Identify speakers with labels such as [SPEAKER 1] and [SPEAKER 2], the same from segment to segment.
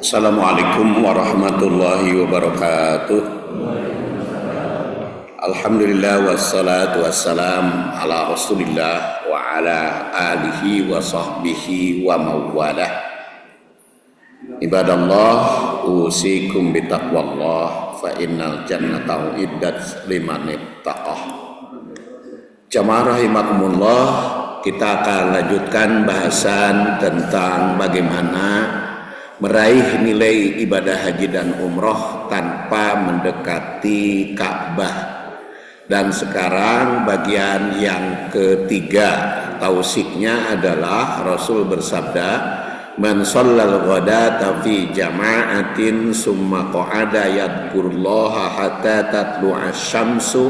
[SPEAKER 1] Assalamualaikum warahmatullahi wabarakatuh. Alhamdulillah wassalatu wassalam ala rasulillah wa ala alihi wa sahbihi wa mawalah. Ibadallah, usikum bitaqwallah fa innal jannata uiddat liman ittaqah. Jamaah rahimakumullah, kita akan lanjutkan bahasan tentang bagaimana meraih nilai ibadah haji dan umroh tanpa mendekati Ka'bah. Dan sekarang bagian yang ketiga, tausiknya adalah Rasul bersabda, man shallal ghadata fi jama'atin summa qa'ada yadhkurullaha hatta tatlu'a syamsu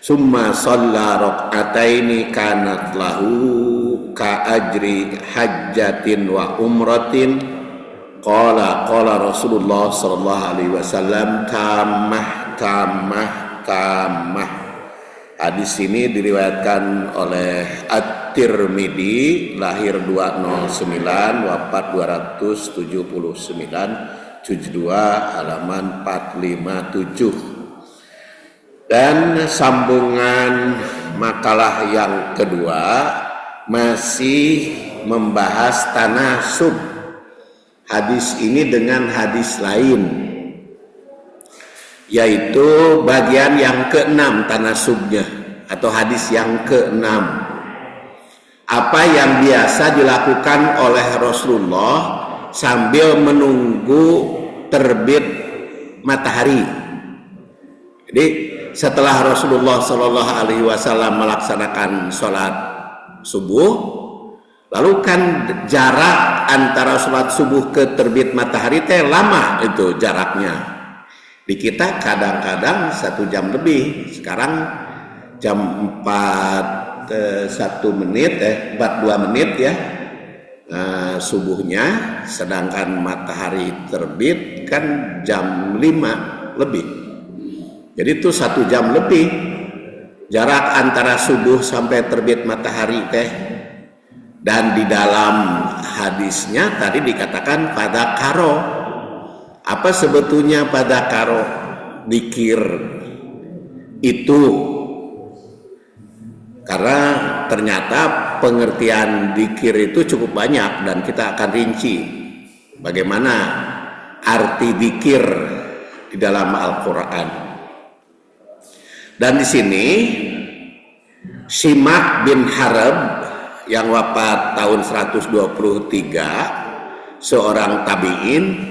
[SPEAKER 1] summa shalla rak'ataini kanat lahu ka ajri hajjatin wa umratin. Qala Rasulullah sallallahu alaihi wasallam tamah. Hadis ini diriwayatkan oleh At-Tirmidzi, lahir 209, wafat 279, 72, halaman 457. Dan sambungan makalah yang kedua masih membahas tanasub. Hadis ini dengan hadis lain, yaitu bagian yang ke-6 tanasubnya atau hadis yang ke-6. Apa yang biasa dilakukan oleh Rasulullah sambil menunggu terbit matahari. Jadi setelah Rasulullah Shallallahu Alaihi Wasallam melaksanakan sholat subuh, lalu kan jarak antara sholat subuh ke terbit matahari teh lama itu jaraknya. Di kita kadang-kadang 1 jam lebih. Sekarang jam 41 menit 42 menit ya subuhnya, sedangkan matahari terbit kan jam 5 lebih. Jadi itu 1 jam lebih jarak antara subuh sampai terbit matahari teh. Dan di dalam hadisnya tadi dikatakan pada karo. Apa sebetulnya pada karo dzikir itu? Karena ternyata pengertian dzikir itu cukup banyak dan kita akan rinci bagaimana arti dzikir di dalam Al-Qur'an. Dan di sini Simak bin Harb yang wafat tahun 123, seorang tabi'in,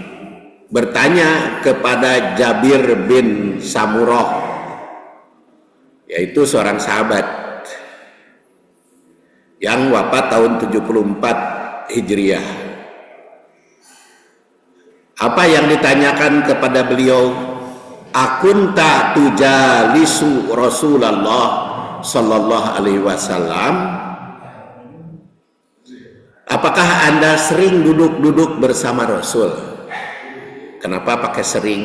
[SPEAKER 1] bertanya kepada Jabir bin Samurah, yaitu seorang sahabat yang wafat tahun 74 Hijriah. Apa yang ditanyakan kepada beliau? Akunta tujalisu Rasulullah sallallahu alaihi wasallam? Apakah Anda sering duduk-duduk bersama Rasul? Kenapa pakai sering?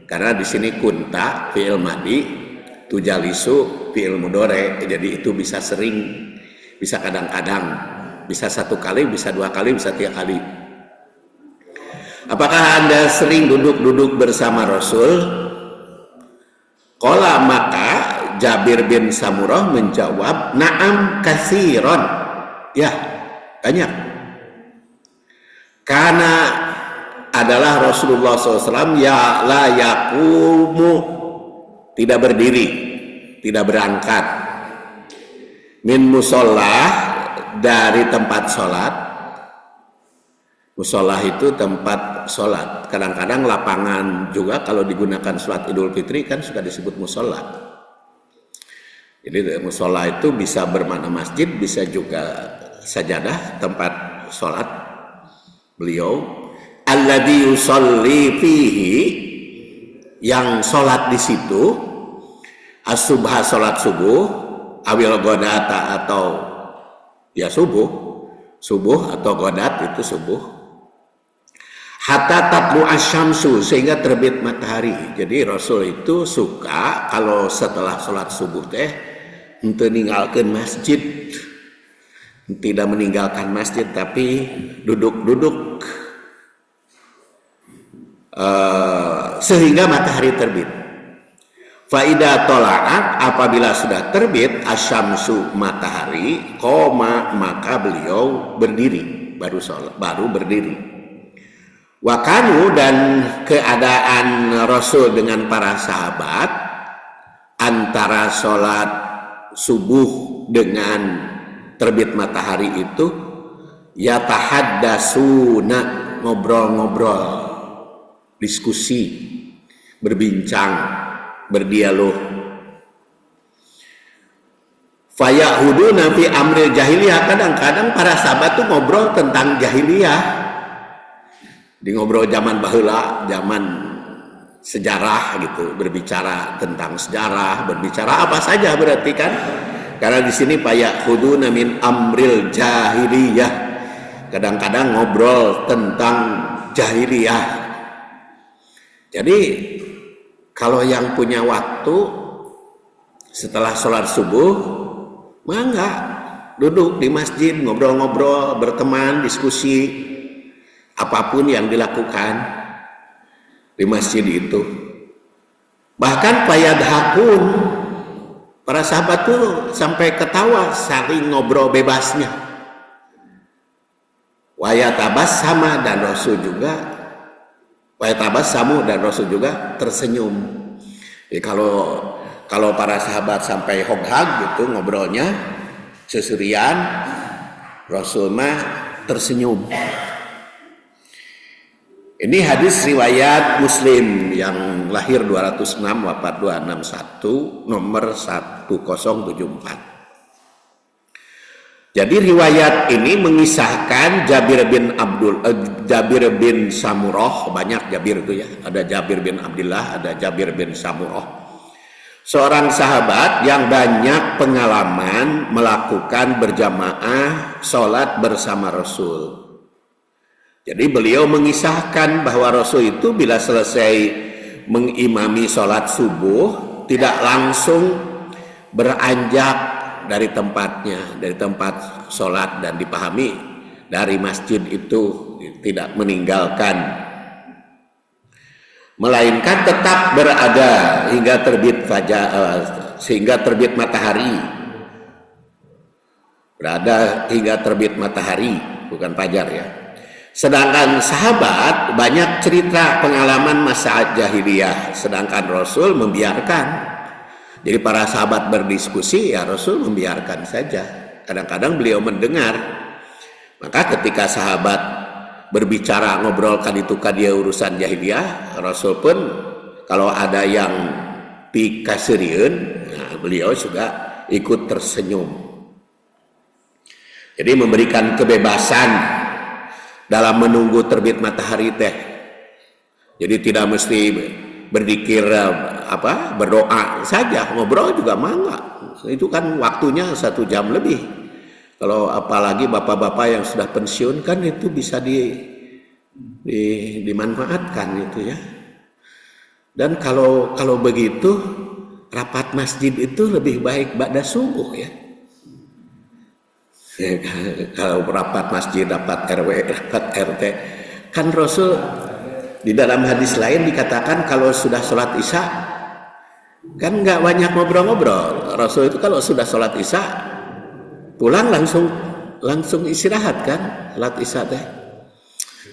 [SPEAKER 1] Karena di sini kunta fi'il madhi, tujalisu fi'il mudhari, jadi itu bisa sering, bisa kadang-kadang, bisa 1 kali, bisa 2 kali, bisa 3 kali. Apakah Anda sering duduk-duduk bersama Rasul? Qala, maka Jabir bin Samurah menjawab, na'am katsiran. Ya, banyak. Karena adalah Rasulullah SAW ya la yaqumu, tidak berdiri, tidak berangkat, min musollah, dari tempat sholat. Musollah itu tempat sholat. Kadang-kadang lapangan juga kalau digunakan sholat Idul Fitri kan suka disebut musollah. Jadi musollah itu bisa bermakna masjid, bisa juga sajadah, tempat sholat beliau. Alladzi yusolli fihi, yang sholat di situ, as-subha, sholat subuh, awil godata, atau ya subuh atau godat itu subuh, hatta tatlu asyamsu, sehingga terbit matahari. Jadi Rasul itu suka kalau setelah sholat subuh teh ente ninggalkeun masjid, tidak meninggalkan masjid tapi duduk-duduk sehingga matahari terbit. Faida tola'at, apabila sudah terbit asyamsu matahari, qoma, maka beliau berdiri, baru berdiri. Wakanu, dan keadaan Rasul dengan para sahabat antara sholat subuh dengan terbit matahari itu yatahaddasuna, ngobrol-ngobrol, diskusi, berbincang, berdialog. Fayahuduna fi amril jahiliyah, kadang-kadang para sahabat tuh ngobrol tentang jahiliyah. Di ngobrol zaman baheula, zaman sejarah gitu, berbicara tentang sejarah, berbicara apa saja berarti kan? Karena di sini fayahuduna min amril jahiliyah. Kadang-kadang ngobrol tentang jahiliyah. Jadi kalau yang punya waktu setelah sholat subuh, mangga duduk di masjid, ngobrol-ngobrol, berteman, diskusi, apapun yang dilakukan di masjid itu. Bahkan payadhakun, para sahabat tuh sampai ketawa, saling ngobrol bebasnya. Wayatabas sama, dan Rasul juga Wayatabassamu, dan Rasul juga tersenyum. Jadi kalau para sahabat sampai hoghag gitu ngobrolnya seserian, Rasul mah tersenyum. Ini hadis riwayat Muslim yang lahir 206 wafat 261 nomor 1074. Jadi riwayat ini mengisahkan Jabir bin Samurah, banyak Jabir itu ya, ada Jabir bin Abdullah, ada Jabir bin Samurah, seorang sahabat yang banyak pengalaman melakukan berjamaah sholat bersama Rasul. Jadi beliau mengisahkan bahwa Rasul itu bila selesai mengimami sholat subuh tidak langsung beranjak dari tempatnya, dari tempat sholat, dan dipahami dari masjid itu tidak meninggalkan, melainkan tetap berada hingga terbit sehingga terbit matahari, berada hingga terbit matahari, bukan fajar ya. Sedangkan sahabat banyak cerita pengalaman masa jahiliyah, sedangkan Rasul membiarkan. Jadi para sahabat berdiskusi, ya Rasul membiarkan saja. Kadang-kadang beliau mendengar. Maka ketika sahabat berbicara, ngobrolkan itu kadia urusan jahiliyah, Rasul pun kalau ada yang pikasirieun, nah, beliau juga ikut tersenyum. Jadi memberikan kebebasan dalam menunggu terbit matahari teh. Jadi tidak mesti berzikir berdoa saja, ngobrol juga mangga. Itu kan waktunya 1 jam lebih. Kalau apalagi bapak-bapak yang sudah pensiun kan itu bisa dimanfaatkan gitu ya. Dan kalau begitu rapat masjid itu lebih baik ba'da subuh ya. Kalau rapat masjid, rapat RW, rapat RT, kan Rasul di dalam hadis lain dikatakan kalau sudah sholat isya kan nggak banyak ngobrol-ngobrol. Rasul itu kalau sudah sholat isya pulang langsung istirahat kan, sholat isya teh.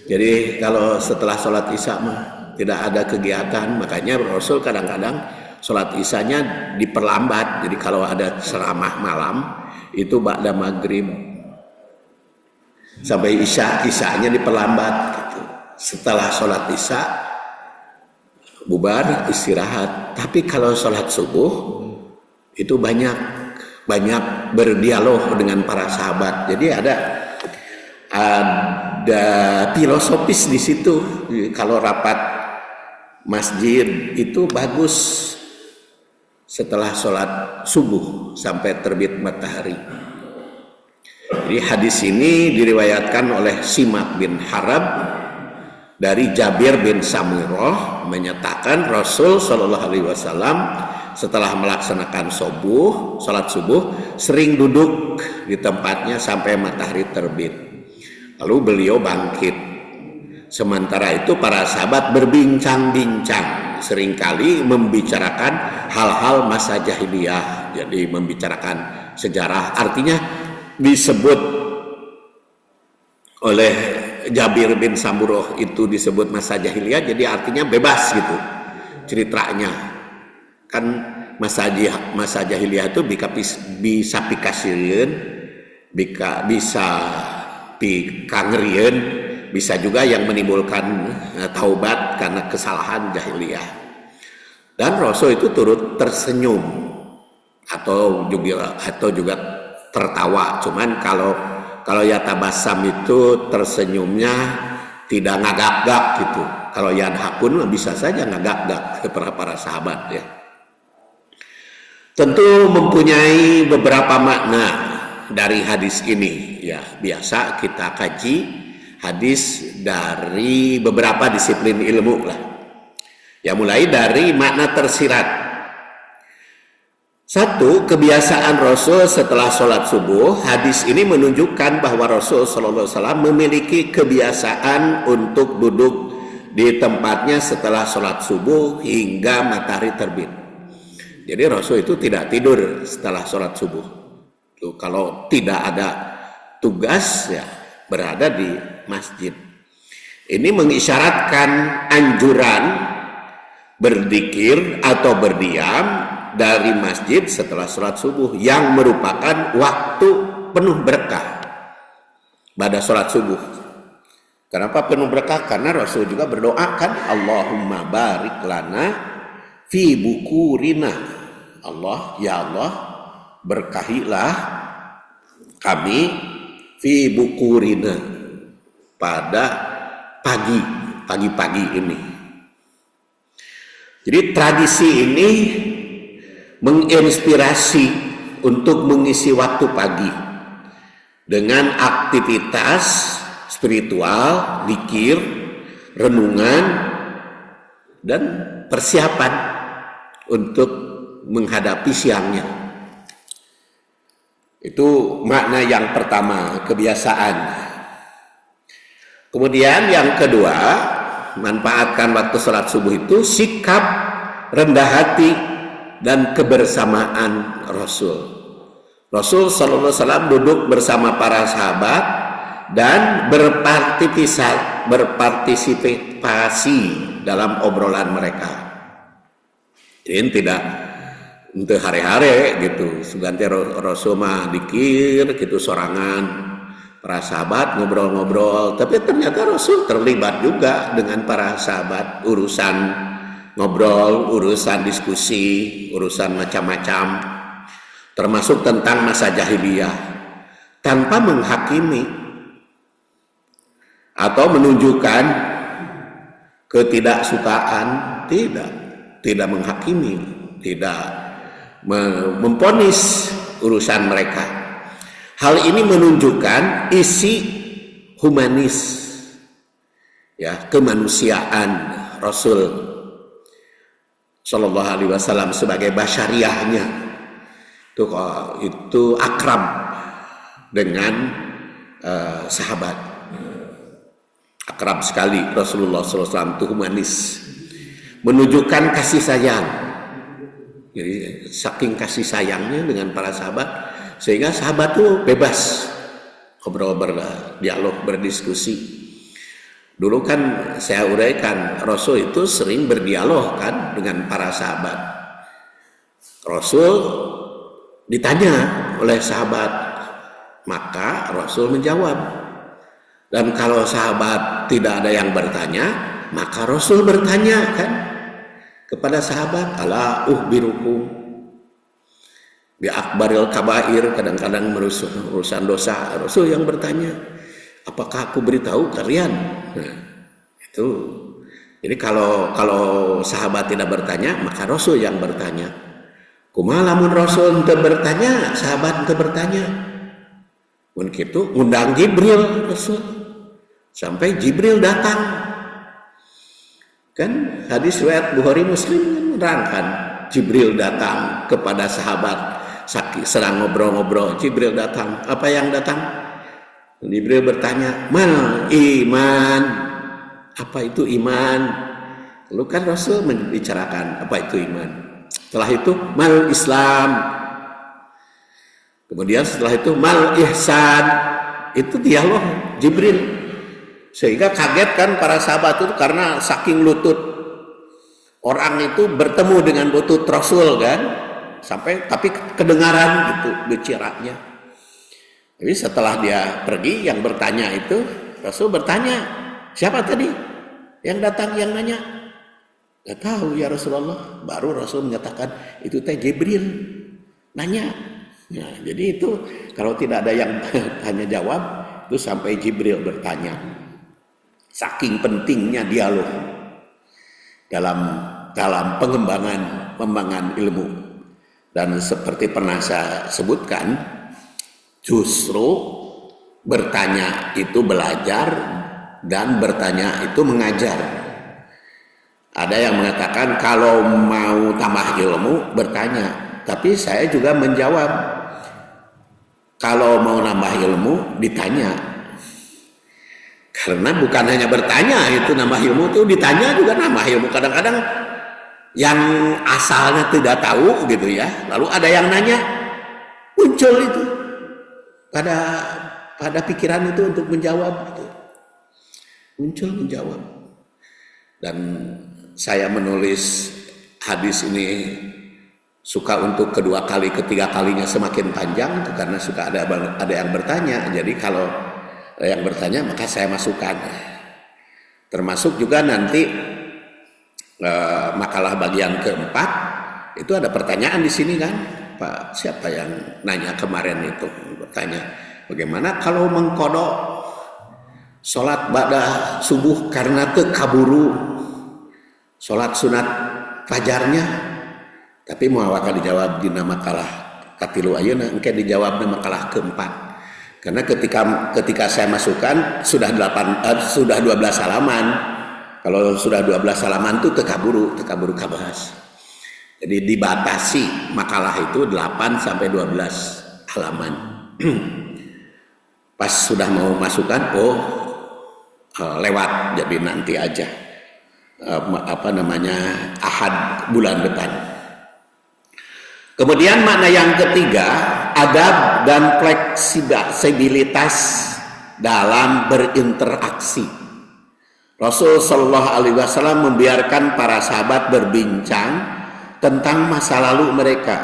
[SPEAKER 1] Jadi kalau setelah sholat isya mah tidak ada kegiatan, makanya Rasul kadang-kadang sholat isyanya diperlambat. Jadi kalau ada ceramah malam itu ba'da maghrib sampai isyanya diperlambat gitu. Setelah sholat isya bubar istirahat. Tapi kalau sholat subuh itu banyak berdialog dengan para sahabat. Jadi ada filosofis di situ. Kalau rapat masjid itu bagus setelah sholat subuh sampai terbit matahari. Jadi hadis ini diriwayatkan oleh Simak bin Harab dari Jabir bin Samurah menyatakan Rasul Shallallahu Alaihi Wasallam setelah melaksanakan sholat subuh sering duduk di tempatnya sampai matahari terbit. Lalu beliau bangkit. Sementara itu para sahabat berbincang-bincang, seringkali membicarakan hal-hal masa jahiliyah. Jadi membicarakan sejarah, artinya disebut oleh Jabir bin Samurah itu disebut masa jahiliyah, jadi artinya bebas gitu ceritanya. Kan masa jahiliyah itu bisa pikasieun, bisa pikangrieun, bisa juga yang menimbulkan taubat karena kesalahan jahiliyah. Dan Rasul itu turut tersenyum atau juga tertawa. Cuman kalau ya tabasam itu tersenyumnya tidak ngagak-gak gitu. Kalau yadhakun bisa saja ngagak-gak para sahabat ya. Tentu mempunyai beberapa makna dari hadis ini ya. Biasa kita kaji hadis dari beberapa disiplin ilmu lah. Ya mulai dari makna tersirat. Satu, kebiasaan Rasul setelah sholat subuh. Hadis ini menunjukkan bahwa Rasul SAW memiliki kebiasaan untuk duduk di tempatnya setelah sholat subuh hingga matahari terbit. Jadi Rasul itu tidak tidur setelah sholat subuh. Tuh, kalau tidak ada tugas ya berada di masjid. Ini mengisyaratkan anjuran berzikir atau berdiam dari masjid setelah sholat subuh yang merupakan waktu penuh berkah pada sholat subuh. Kenapa penuh berkah? Karena Rasul juga berdoakan Allahumma barik lana fi bukurina. Ya Allah berkahilah kami fi bukurina pada pagi-pagi ini. Jadi tradisi ini menginspirasi untuk mengisi waktu pagi dengan aktivitas spiritual, zikir, renungan, dan persiapan untuk menghadapi siangnya. Itu makna yang pertama, kebiasaan. Kemudian yang kedua, manfaatkan waktu sholat subuh itu sikap rendah hati dan kebersamaan Rasul. Rasul SAW duduk bersama para sahabat dan berpartisipasi dalam obrolan mereka. Ini tidak untuk hari-hari gitu. Seganti Rasul mah dikir gitu sorangan. Para sahabat ngobrol-ngobrol, tapi ternyata Rasul terlibat juga dengan para sahabat urusan ngobrol, urusan diskusi, urusan macam-macam, termasuk tentang masa jahiliyah, tanpa menghakimi atau menunjukkan ketidaksukaan, tidak menghakimi, tidak memvonis urusan mereka. Hal ini menunjukkan isi humanis, ya, kemanusiaan Rasul Shallallahu Alaihi Wasallam sebagai basyariahnya itu akrab dengan sahabat, akrab sekali. Rasulullah SAW itu humanis, menunjukkan kasih sayang. Jadi saking kasih sayangnya dengan para sahabat, sehingga sahabat itu bebas ngobrol, berdialog, berdiskusi. Dulu kan saya uraikan, Rasul itu sering berdialog kan dengan para sahabat. Rasul ditanya oleh sahabat, maka Rasul menjawab. Dan kalau sahabat tidak ada yang bertanya, maka Rasul bertanya kan kepada sahabat, ala uhbirukum bi akbaril kabair, kadang-kadang urusan dosa Rasul yang bertanya, apakah aku beritahu kalian? Nah, itu. Jadi kalau sahabat tidak bertanya, maka Rasul yang bertanya. Kumaha lamun Rasul teu bertanya, sahabat teu bertanya. Mun kitu ngundang Jibril Rasul. Sampai Jibril datang. Kan hadis riwayat Bukhari Muslim menerangkan Jibril datang kepada sahabat, sedang ngobrol-ngobrol, Jibril datang. Apa yang datang? Jibril bertanya, mal iman, apa itu iman? Lalu kan Rasul membicarakan apa itu iman. Setelah itu mal Islam. Kemudian setelah itu mal ihsan. Itu dialog Jibril. Sehingga kaget kan para sahabat itu karena saking lutut orang itu bertemu dengan lutut Rasul kan, sampai tapi kedengaran gitu bicaranya. Jadi setelah dia pergi, yang bertanya itu Rasul bertanya, siapa tadi yang datang yang nanya? Gak tahu ya Rasulullah. Baru Rasul menyatakan itu teh Jibril nanya. Nah, jadi itu kalau tidak ada yang tanya jawab itu sampai Jibril bertanya. Saking pentingnya dialog dalam pengembangan ilmu. Dan seperti pernah saya sebutkan, justru bertanya itu belajar dan bertanya itu mengajar. Ada yang mengatakan kalau mau tambah ilmu bertanya, tapi saya juga menjawab kalau mau nambah ilmu ditanya. Karena bukan hanya bertanya itu nambah ilmu, itu ditanya juga nambah ilmu. Kadang-kadang yang asalnya tidak tahu gitu ya, lalu ada yang nanya, muncul itu pada pikiran itu untuk menjawab gitu. Muncul menjawab. Dan saya menulis hadis ini suka untuk kedua kali, ketiga kalinya semakin panjang itu karena suka ada yang bertanya. Jadi kalau yang bertanya maka saya masukkan. Termasuk juga nanti makalah bagian keempat itu ada pertanyaan di sini kan, Pak siapa yang nanya kemarin itu bertanya bagaimana kalau mengkodok sholat ba'da subuh karena kaburu sholat sunat fajarnya, tapi mau akan dijawab di makalah katilu ayeuna engke dijawab di makalah keempat. Karena ketika saya masukkan sudah 12 halaman. Kalau sudah 12 halaman itu tekaburu kabahas. Jadi dibatasi makalah itu 8 sampai 12 halaman. Pas sudah mau masukkan, lewat, jadi nanti aja. Ahad bulan depan. Kemudian makna yang ketiga, adab dan fleksibilitas dalam berinteraksi. Rasul Shallallahu Alaihi Wasallam membiarkan para sahabat berbincang tentang masa lalu mereka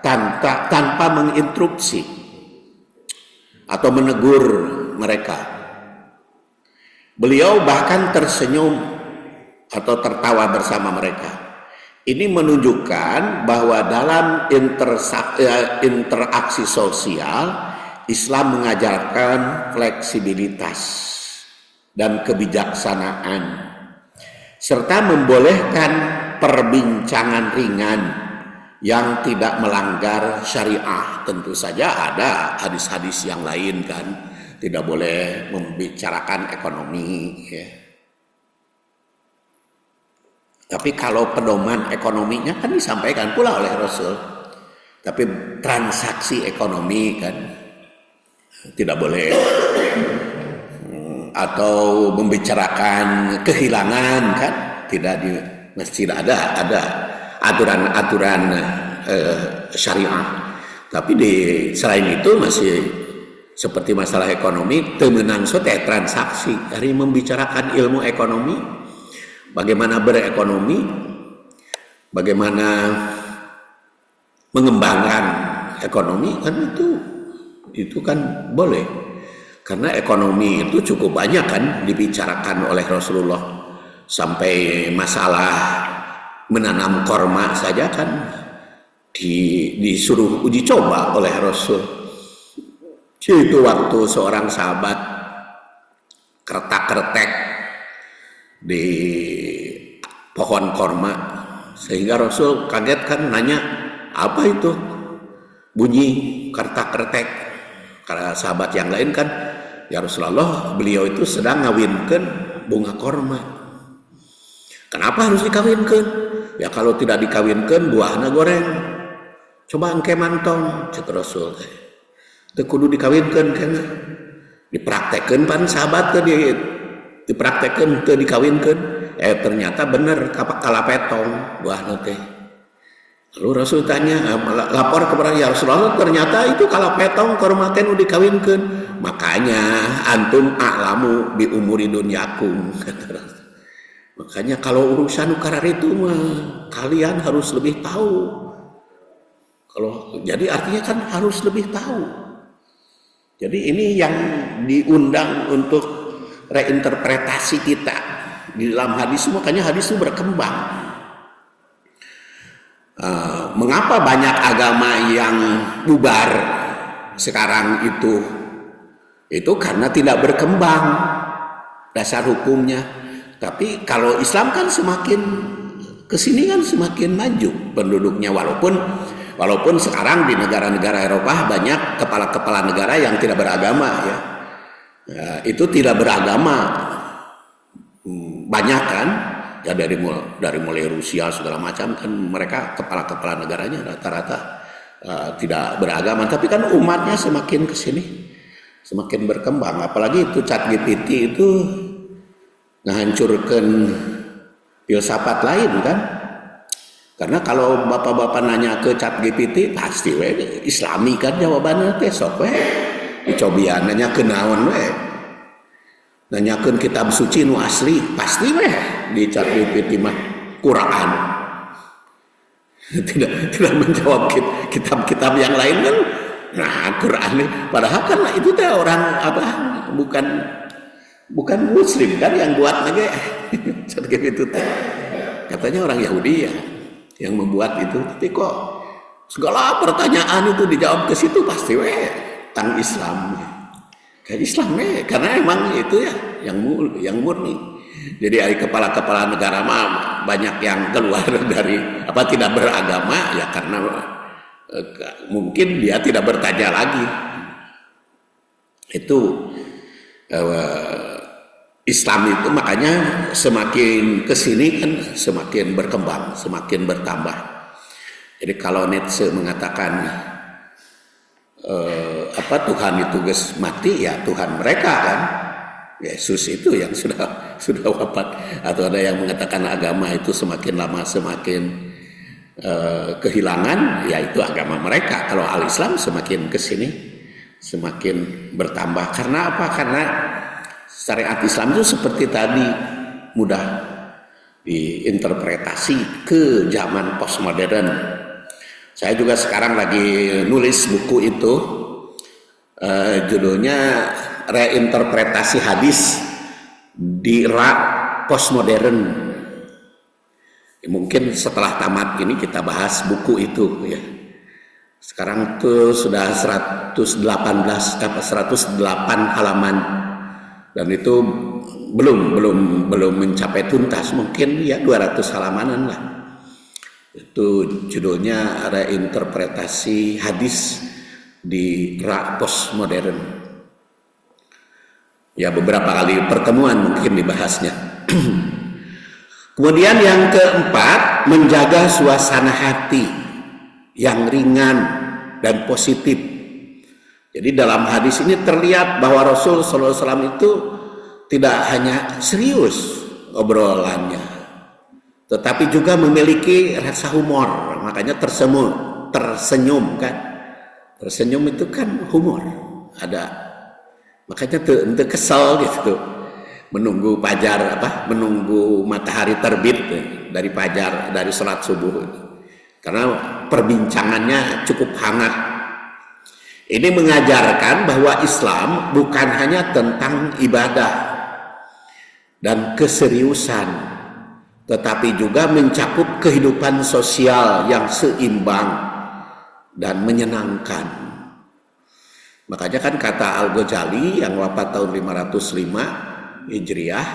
[SPEAKER 1] tanpa menginterupsi atau menegur mereka. Beliau bahkan tersenyum atau tertawa bersama mereka. Ini menunjukkan bahwa dalam interaksi sosial Islam mengajarkan fleksibilitas dan kebijaksanaan serta membolehkan perbincangan ringan yang tidak melanggar syariah. Tentu saja ada hadis-hadis yang lain kan, tidak boleh membicarakan ekonomi ya. Tapi kalau pedoman ekonominya kan disampaikan pula oleh Rasul. Tapi transaksi ekonomi kan tidak boleh. Atau membicarakan kehilangan kan tidak di masjid ada aturan-aturan syariah. Tapi selain itu masih seperti masalah ekonomi temenang sote transaksi dari membicarakan ilmu ekonomi. Bagaimana berekonomi, bagaimana mengembangkan ekonomi kan itu kan boleh, karena ekonomi itu cukup banyak kan dibicarakan oleh Rasulullah, sampai masalah menanam korma saja kan disuruh uji coba oleh Rasul. Itu waktu seorang sahabat kertak-kertek di pohon korma, sehingga Rasul kaget kan nanya apa itu bunyi kertak-kertek. Karena sahabat yang lain kan, ya Rasulullah beliau itu sedang ngawinkan bunga korma. Kenapa harus dikawinkan? Ya kalau tidak dikawinkan buahna goreng. Coba engke mantong cek Rasul. Teu kudu dikawinkan kan. Dipraktekkeun pan sahabat teh dipraktekkeun teu dikawinkan. Ternyata bener kalapetong buahna teh. Lalu Rasul tanya, lapor kepada ya Rasulullah, ternyata itu kalapetong kormaten udah dikawinkan. Makanya antum a'lamu bi umuri dunyakum kata Rasul. Makanya kalau urusan ukarar itu mah kalian harus lebih tahu. Kalau jadi artinya kan harus lebih tahu. Jadi ini yang diundang untuk reinterpretasi kita di dalam hadis. Makanya hadis itu berkembang. Mengapa banyak agama yang bubar sekarang itu karena tidak berkembang dasar hukumnya. Tapi kalau Islam kan semakin kesini kan semakin maju penduduknya, walaupun sekarang di negara-negara Eropa banyak kepala-kepala negara yang tidak beragama ya. Itu tidak beragama banyak kan. Ya dari mulai Rusia segala macam kan mereka kepala-kepala negaranya rata-rata tidak beragama, tapi kan umatnya semakin kesini semakin berkembang. Apalagi itu ChatGPT itu ngehancurkan filsafat lain kan, karena kalau bapak-bapak nanya ke ChatGPT pasti Islami kan jawabannya teh sok cobian nanya ke naon nanyakeun kitab suci nu asli pasti di ChatGPT mah Quran. tidak menjawab kitab-kitab yang lain kan. Nah, Quran padahal kan itu teh orang bukan muslim kan yang buat lagi ChatGPT teh. Katanya orang Yahudi ya yang membuat itu, tapi kok segala pertanyaan itu dijawab ke situ pasti tentang Islam. Kayak Islam karena emang itu ya yang murni. Jadi dari kepala-kepala negara mah banyak yang keluar dari tidak beragama ya karena mungkin dia tidak bertanya lagi. Itu Islam itu makanya semakin kesini kan semakin berkembang, semakin bertambah. Jadi kalau Nietzsche mengatakan Tuhan itu guys mati ya Tuhan mereka kan, Yesus itu yang sudah wafat. Atau ada yang mengatakan agama itu semakin lama semakin kehilangan, ya itu agama mereka. Kalau al-Islam semakin kesini semakin bertambah. Karena apa? Karena syariat Islam itu seperti tadi mudah diinterpretasi ke zaman postmodern. Saya juga sekarang lagi nulis buku itu, judulnya Reinterpretasi Hadis di Era Postmodern. Mungkin setelah tamat ini kita bahas buku itu ya. Sekarang tuh sudah 108 halaman dan itu belum mencapai tuntas, mungkin ya 200 halamanan lah. Itu judulnya Reinterpretasi Hadis di Era Postmodern. Ya beberapa kali pertemuan mungkin dibahasnya. Kemudian yang keempat, menjaga suasana hati yang ringan dan positif. Jadi dalam hadis ini terlihat bahwa Rasul SAW itu tidak hanya serius obrolannya, tetapi juga memiliki rasa humor. Makanya tersenyum kan. Tersenyum itu kan humor. Ada. Makanya ente kesel gitu. Menunggu fajar menunggu matahari terbit dari fajar, dari salat subuh. Karena perbincangannya cukup hangat. Ini mengajarkan bahwa Islam bukan hanya tentang ibadah dan keseriusan, tetapi juga mencakup kehidupan sosial yang seimbang dan menyenangkan. Makanya kan kata Al-Ghazali yang wafat tahun 505 Hijriah,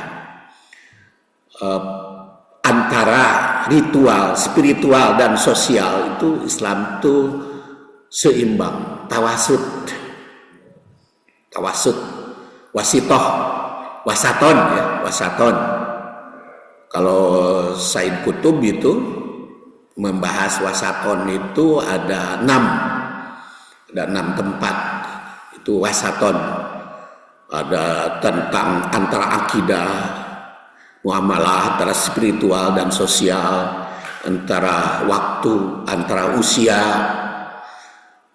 [SPEAKER 1] antara ritual, spiritual dan sosial itu Islam itu seimbang, tawasud, wasitoh, wasaton. Kalau Said Kutub itu membahas wasaton itu ada 6 tempat itu wasaton. Ada tentang antara akidah, muamalah, antara spiritual dan sosial, antara waktu, antara usia,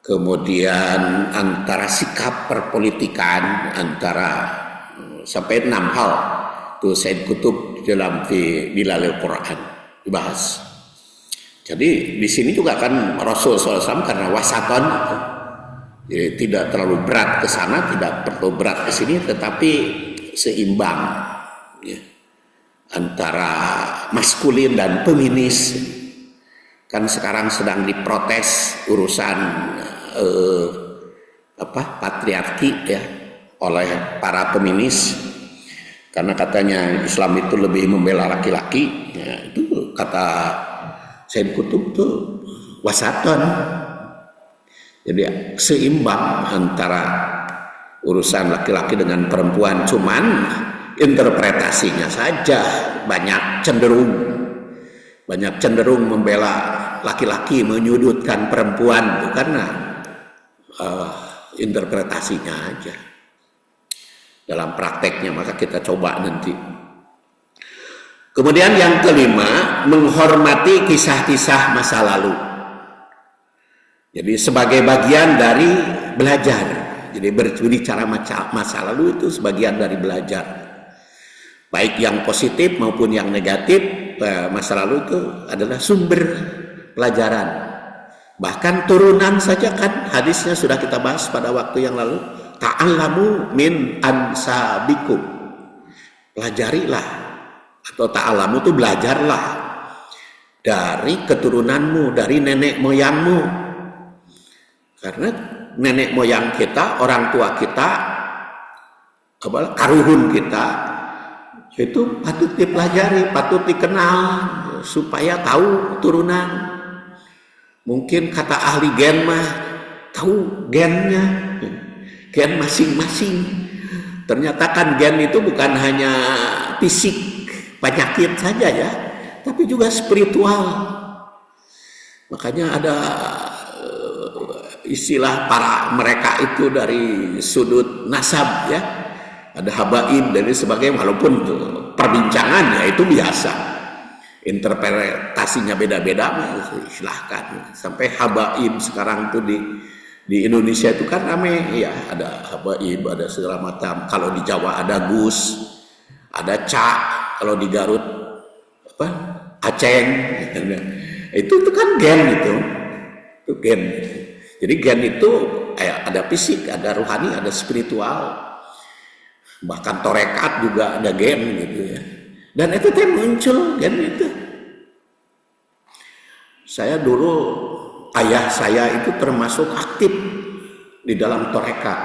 [SPEAKER 1] kemudian antara sikap perpolitikan, antara sampai 6 hal itu Said Qutb dalam Dilalil Quran dibahas. Jadi di sini juga kan Rasul SAW karena wasaton itu, jadi tidak terlalu berat ke sana, tidak perlu berat ke sini, tetapi seimbang ya, antara maskulin dan feminis. Kan sekarang sedang diprotes urusan patriarki ya oleh para feminis, karena katanya Islam itu lebih membela laki-laki. Ya, itu kata Said Qutb itu wasaton. Jadi seimbang antara urusan laki-laki dengan perempuan, cuman interpretasinya saja banyak cenderung membela laki-laki, menyudutkan perempuan itu karena interpretasinya aja. Dalam prakteknya maka kita coba nanti. Kemudian yang kelima, menghormati kisah-kisah masa lalu. Jadi sebagai bagian dari belajar. Jadi berbicara masa lalu itu sebagian dari belajar. Baik yang positif maupun yang negatif, masa lalu itu adalah sumber pelajaran. Bahkan turunan saja kan hadisnya sudah kita bahas pada waktu yang lalu. Ta'allamu min ansabikum. Pelajarilah atau ta'allamu itu belajarlah dari keturunanmu, dari nenek moyangmu. Karena nenek moyang kita, orang tua kita, karuhun kita itu patut dipelajari, patut dikenal supaya tahu turunan. Mungkin kata ahli gen mah tahu gennya, gen masing-masing. Ternyata kan gen itu bukan hanya fisik, penyakit saja ya, tapi juga spiritual. Makanya ada istilah para mereka itu dari sudut nasab ya, ada habaib dan sebagainya, walaupun perbincangan ya itu biasa, interpretasinya beda-beda, silahkan. Sampai habaib sekarang tuh di Indonesia itu kan rame ya, ada habaib, ada segala macam. Kalau di Jawa ada gus, ada cak, kalau di Garut aceng, itu kan gen itu gen. Jadi gen itu ada fisik, ada rohani, ada spiritual, bahkan torekat juga ada gen gitu ya. Dan itu muncul gen itu. Saya dulu, ayah saya itu termasuk aktif di dalam torekat.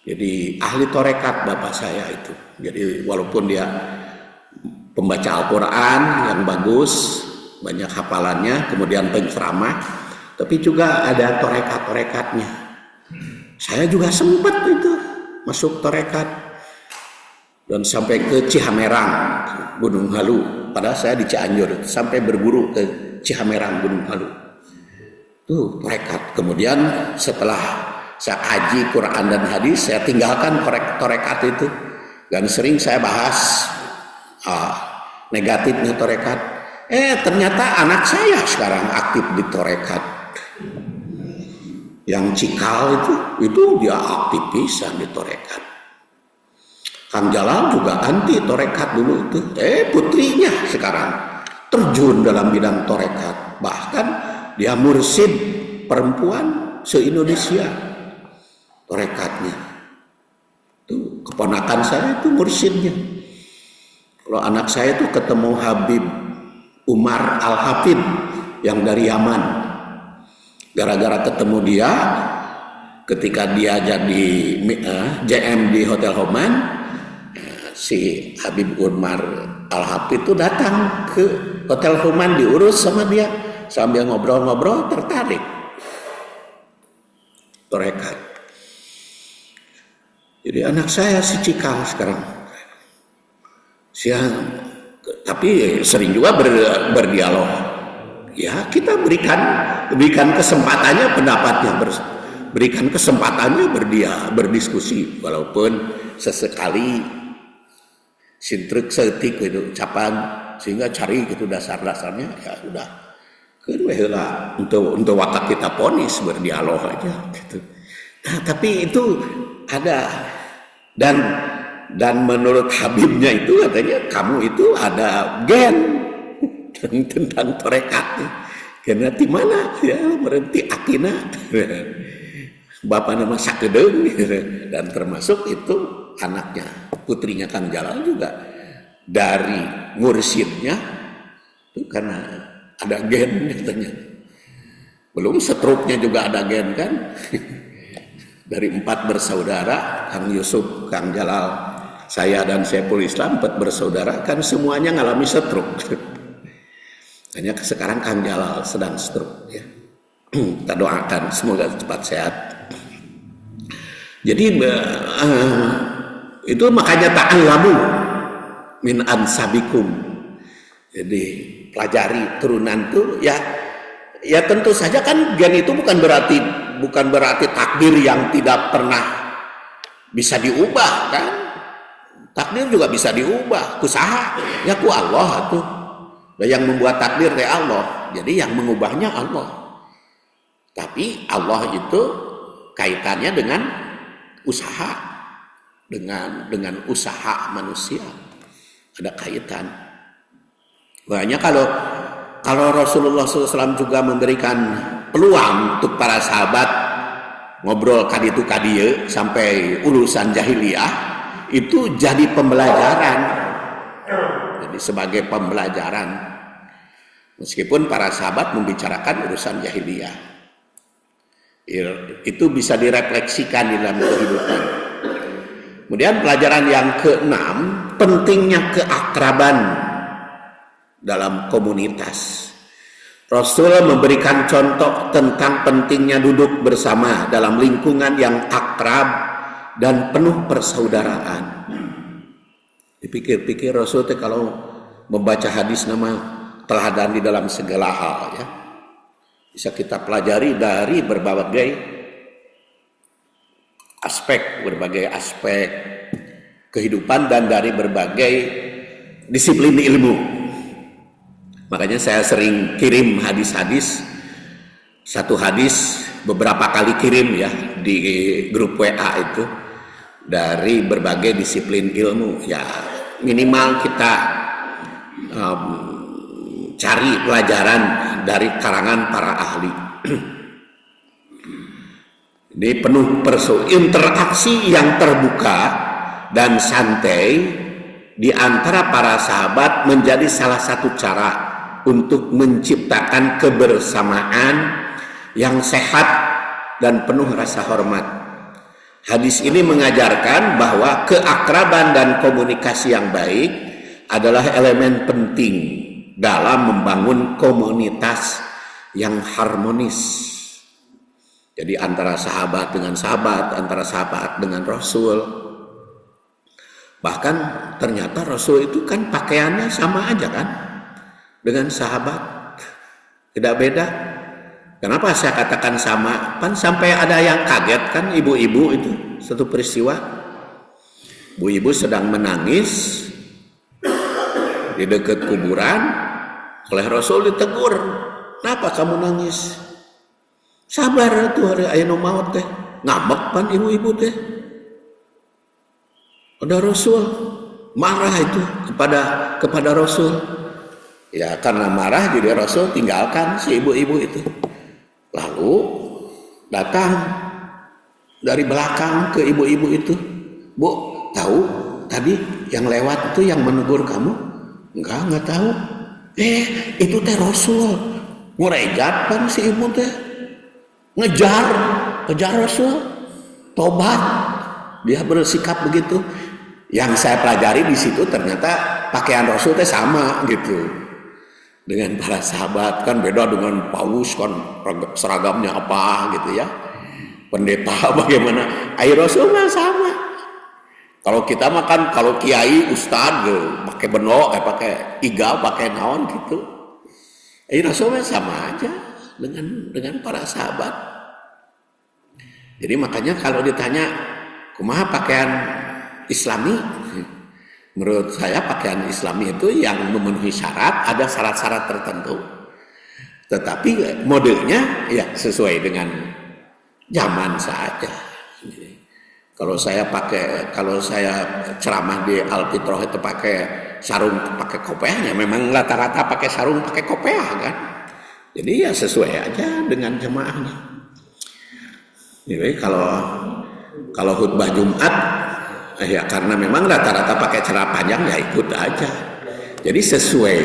[SPEAKER 1] Jadi ahli torekat bapak saya itu. Jadi walaupun dia pembaca Al-Quran yang bagus, banyak hafalannya, kemudian penceramah, tapi juga ada torekat-torekatnya. Saya juga sempat itu masuk torekat dan sampai ke Cihamerang, Gunung Halu. Padahal saya di Cianjur, sampai berguru ke Cihamerang, Gunung Halu. Tuh torekat. Kemudian setelah saya kaji Quran dan hadis, saya tinggalkan torekat itu. Dan sering saya bahas negatifnya torekat. Ternyata anak saya sekarang aktif di torekat. Yang Cikal itu dia aktivisan di torekat. Kang Jalal juga anti torekat dulu itu. Putrinya sekarang terjun dalam bidang torekat. Bahkan dia mursid perempuan se-Indonesia torekatnya. Itu keponakan saya itu mursidnya. Kalau anak saya itu ketemu Habib Umar Al-Hafid yang dari Yaman. Gara-gara ketemu dia, ketika dia jadi JM di Hotel Homan, si Habib Umar Al-Hafid itu datang ke Hotel Homan, diurus sama dia, sambil ngobrol-ngobrol tertarik torekat. Jadi anak saya si Cikal sekarang, tapi sering juga berdialog ya kita berikan kesempatannya pendapatnya, berikan kesempatannya berdiskusi, walaupun sesekali sintrek setik itu ucapan, sehingga cari gitu dasar-dasarnya, ya udah lah untuk waktu kita ponis berdialog aja gitu. Nah, tapi itu ada dan menurut Habibnya itu katanya kamu itu ada gen tentang torekatnya. Karena di mana ya berhenti akina bapak nama sakedeng dan termasuk itu anaknya putrinya Kang Jalal juga dari mursyidnya itu karena ada gen katanya. Belum setruknya juga ada gen kan. Dari 4 bersaudara, Kang Yusuf, Kang Jalal, saya dan Saiful Islam 4 bersaudara kan semuanya ngalami setruk. Hanya sekarang Kang Jalal sedang stroke ya. Kita doakan semoga cepat sehat. Jadi itu makanya ta'allamu min ansabikum. Jadi pelajari turunan itu ya tentu saja kan gen itu bukan berarti takdir yang tidak pernah bisa diubah kan. Takdir juga bisa diubah, usaha ya ku Allah tuh. Yang membuat takdir dari Allah, jadi yang mengubahnya Allah. Tapi Allah itu kaitannya dengan usaha, dengan usaha manusia ada kaitan. Makanya kalau Rasulullah SAW juga memberikan peluang untuk para sahabat ngobrol kaditu kadieu sampai urusan jahiliyah, itu jadi pembelajaran. Jadi sebagai pembelajaran. Meskipun para sahabat membicarakan urusan jahiliyah, itu bisa direfleksikan di dalam kehidupan. Kemudian pelajaran yang ke-6, pentingnya keakraban dalam komunitas. Rasul memberikan contoh tentang pentingnya duduk bersama dalam lingkungan yang akrab dan penuh persaudaraan. Dipikir-pikir Rasul kalau membaca hadis nama teladan di dalam segala hal ya. Bisa kita pelajari dari berbagai aspek kehidupan dan dari berbagai disiplin ilmu. Makanya saya sering kirim hadis-hadis, satu hadis beberapa kali kirim ya di grup WA itu dari berbagai disiplin ilmu ya, minimal kita cari pelajaran dari karangan para ahli. Ini penuh interaksi yang terbuka dan santai di antara para sahabat menjadi salah satu cara untuk menciptakan kebersamaan yang sehat dan penuh rasa hormat. Hadis ini mengajarkan bahwa keakraban dan komunikasi yang baik adalah elemen penting dalam membangun komunitas yang harmonis. Jadi antara sahabat dengan sahabat, antara sahabat dengan Rasul. Bahkan ternyata Rasul itu kan pakaiannya sama aja kan dengan sahabat, tidak beda. Kenapa saya katakan sama? Kan sampai ada yang kaget kan, ibu-ibu itu satu peristiwa. Ibu-ibu sedang menangis di dekat kuburan. Oleh Rasul ditegur, kenapa kamu nangis? Sabar tuh hari aya nu maot teh. Ngambek pan ibu-ibu teh. Ada Rasul marah itu kepada Rasul. Ya karena marah jadi Rasul tinggalkan si ibu-ibu itu. Lalu datang dari belakang ke ibu-ibu itu. Bu, tahu tadi yang lewat itu yang menegur kamu? Enggak tahu. Itu teh Rasul ngurejat kan si ibu teh ngejar Rasul tobat, dia bersikap begitu. Yang saya pelajari di situ ternyata pakaian Rasul teh sama gitu dengan para sahabat, kan beda dengan paus kan seragamnya apa gitu ya, pendeta bagaimana, air Rasul mah sama. Kalau kita makan, kalau kiai, ustad, pakai benok, pakai iga, pakai naon gitu. Rasulnya sama aja dengan para sahabat. Jadi makanya kalau ditanya kumaha pakaian Islami, menurut saya pakaian Islami itu yang memenuhi syarat, ada syarat-syarat tertentu. Tetapi modelnya ya sesuai dengan zaman saja. Kalau saya ceramah di Al-Fitrah itu pakai sarung, pakai kopiahnya, memang rata-rata pakai sarung, pakai kopiah kan. Jadi ya sesuai aja dengan jemaahnya. Jadi kalau khutbah Jumat, ya karena memang rata-rata pakai celana panjang ya ikut aja. Jadi sesuai.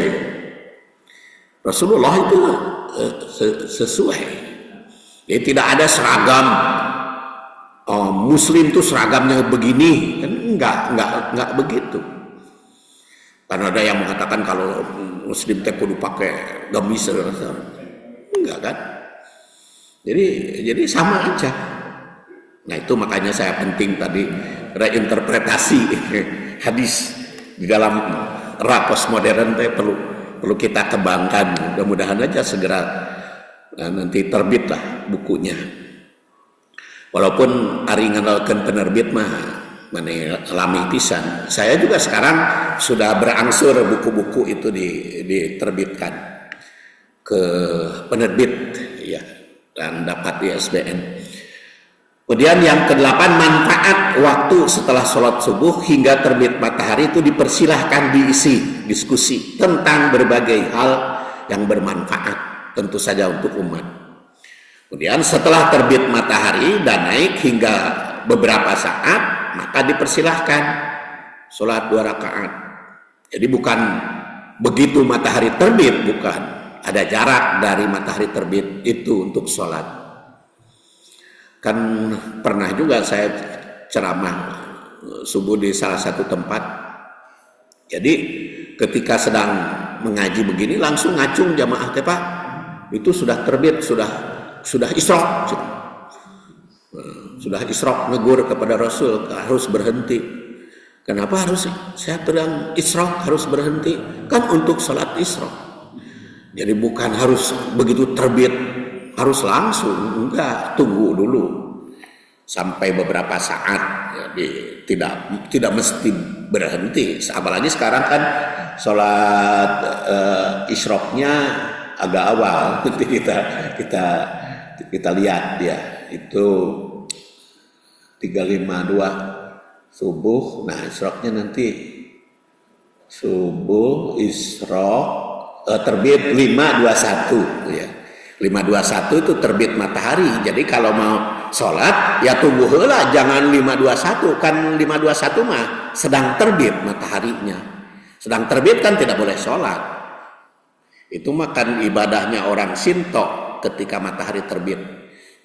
[SPEAKER 1] Rasulullah itu sesuai. Jadi tidak ada seragam. Muslim tuh seragamnya begini, kan enggak begitu. Karena ada yang mengatakan kalau Muslim teh kudu pakai gamis, enggak kan? Jadi sama aja. Nah itu makanya saya penting tadi reinterpretasi hadis di dalam era postmodern teh perlu kita kembangkan. Mudah-mudahan aja segera nanti terbit lah bukunya. Walaupun ari nganalkeun penerbit mah mane lami pisan. Saya juga sekarang sudah berangsur buku-buku itu diterbitkan ke penerbit ya dan dapat ISBN. Kemudian yang ke-8, manfaat waktu setelah sholat subuh hingga terbit matahari itu dipersilahkan diisi diskusi tentang berbagai hal yang bermanfaat tentu saja untuk umat. Kemudian setelah terbit matahari dan naik hingga beberapa saat, maka dipersilahkan sholat 2 rakaat. Jadi bukan begitu matahari terbit, bukan. Ada jarak dari matahari terbit itu untuk sholat. Kan pernah juga saya ceramah subuh di salah satu tempat. Jadi ketika sedang mengaji begini langsung ngacung jamaah teh Pak. Itu sudah terbit, sudah isrok. Sudah isrok negur kepada Rasul harus berhenti. Kenapa harus saya sedang isrok harus berhenti? Kan untuk salat isrok. Jadi bukan harus begitu terbit harus langsung, enggak, tunggu dulu sampai beberapa saat. Jadi tidak mesti berhenti. Apalagi sekarang kan salat isroknya agak awal. Nanti kita lihat ya itu 352 subuh. Nah isroknya nanti subuh isrok terbit 521 ya. 521 itu terbit matahari. Jadi kalau mau sholat ya tunggu heula, jangan 521. Kan 521 mah sedang terbit mataharinya. Sedang terbit kan tidak boleh sholat. Itu makan ibadahnya orang Shinto ketika matahari terbit.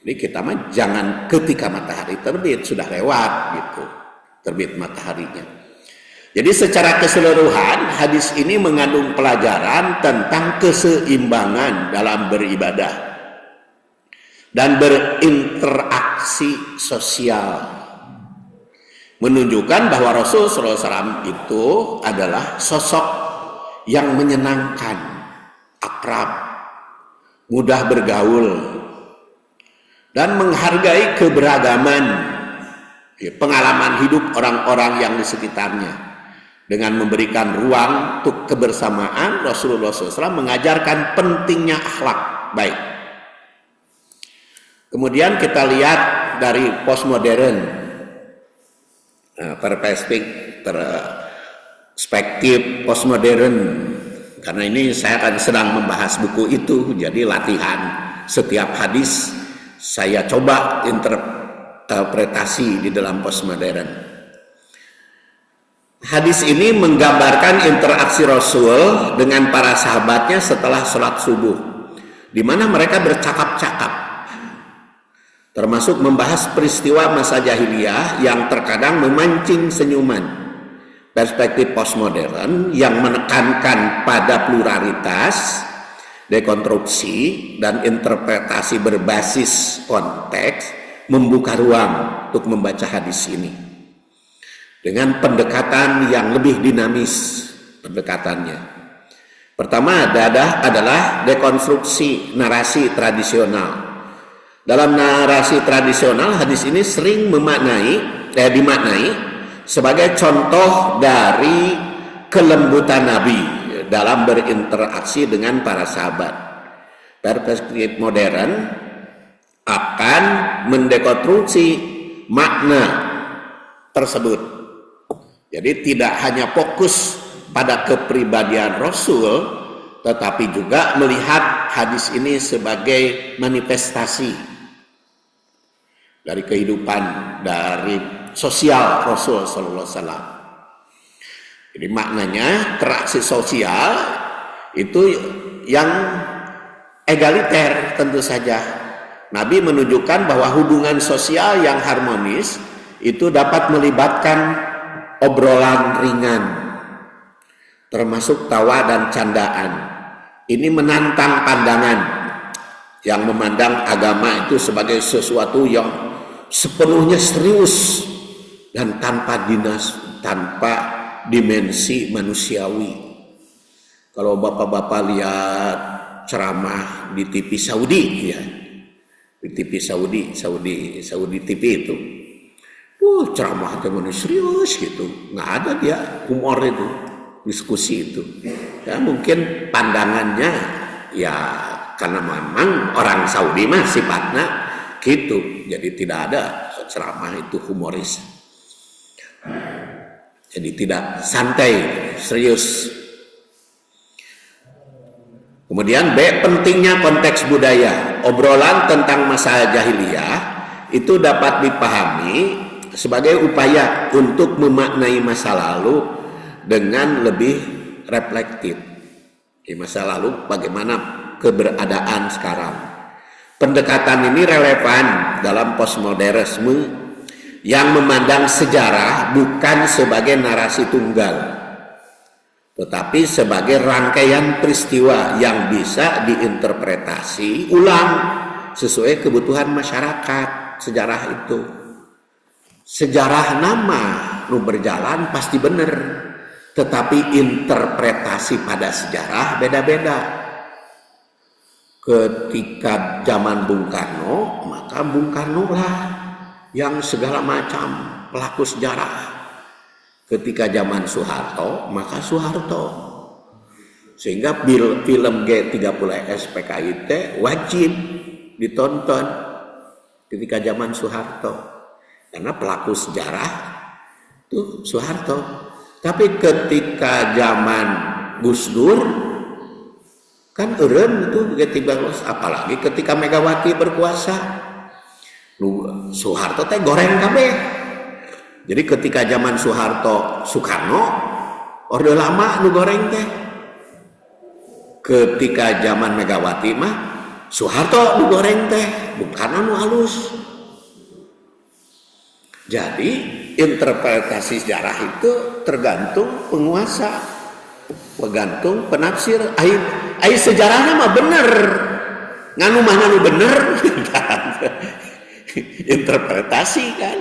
[SPEAKER 1] Jadi kita mah jangan ketika matahari terbit, sudah lewat gitu terbit mataharinya. Jadi secara keseluruhan hadis ini mengandung pelajaran tentang keseimbangan dalam beribadah dan berinteraksi sosial. Menunjukkan bahwa Rasul SAW itu adalah sosok yang menyenangkan, akrab, mudah bergaul, dan menghargai keberagaman pengalaman hidup orang-orang yang di sekitarnya. Dengan memberikan ruang untuk kebersamaan, Rasulullah SAW mengajarkan pentingnya akhlak baik. Kemudian kita lihat dari postmodern, perspektif postmodern. Karena ini saya akan sedang membahas buku itu, jadi latihan setiap hadis saya coba interpretasi di dalam postmodern. Hadis ini menggambarkan interaksi Rasul dengan para sahabatnya setelah sholat subuh, di mana mereka bercakap-cakap, termasuk membahas peristiwa masa jahiliyah yang terkadang memancing senyuman. Perspektif postmodern yang menekankan pada pluralitas, dekonstruksi, dan interpretasi berbasis konteks membuka ruang untuk membaca hadis ini dengan pendekatan yang lebih dinamis pendekatannya. Pertama adalah dekonstruksi narasi tradisional. Dalam narasi tradisional, hadis ini sering dimaknai sebagai contoh dari kelembutan Nabi dalam berinteraksi dengan para sahabat. Perspektif modern akan mendekonstruksi makna tersebut. Jadi tidak hanya fokus pada kepribadian Rasul, tetapi juga melihat hadis ini sebagai manifestasi dari kehidupan, dari sosial Rasul Sallallahu Alaihi Wasallam. Jadi maknanya interaksi sosial itu yang egaliter tentu saja. Nabi menunjukkan bahwa hubungan sosial yang harmonis itu dapat melibatkan obrolan ringan, termasuk tawa dan candaan. Ini menantang pandangan yang memandang agama itu sebagai sesuatu yang sepenuhnya serius dan tanpa dimensi manusiawi. Kalau bapak-bapak lihat ceramah di TV Saudi, ya, di TV Saudi TV itu, ceramah teman serius gitu, nggak ada dia humor itu. Diskusi itu ya, mungkin pandangannya ya karena memang orang Saudi mah sifatnya gitu, jadi tidak ada ceramah itu humoris, jadi tidak santai, serius. Kemudian B, pentingnya konteks budaya. Obrolan tentang masa jahiliyah itu dapat dipahami sebagai upaya untuk memaknai masa lalu dengan lebih reflektif. Di masa lalu bagaimana keberadaan sekarang. Pendekatan ini relevan dalam postmodernisme yang memandang sejarah bukan sebagai narasi tunggal, tetapi sebagai rangkaian peristiwa yang bisa diinterpretasi ulang sesuai kebutuhan masyarakat. Sejarah itu, sejarah nama nu berjalan pasti benar, tetapi interpretasi pada sejarah beda-beda. Ketika zaman Bung Karno, maka Bung Karno lah yang segala macam pelaku sejarah. Ketika zaman Soeharto, maka Soeharto. Sehingga film G30S PKIT wajib ditonton ketika zaman Soeharto, karena pelaku sejarah itu Soeharto. Tapi ketika zaman Gus Dur kan eureun itu G30, apalagi ketika Megawati berkuasa, Soeharto teh goreng kabeh. Jadi ketika zaman Soekarno Orde Lama nu goreng teh. Ketika zaman Megawati mah Soeharto nu goreng teh, bukan nu halus. Jadi interpretasi sejarah itu tergantung penguasa, tergantung penafsir. Ai sejarahnya mah bener, nganu mah nganu bener, interpretasi kan.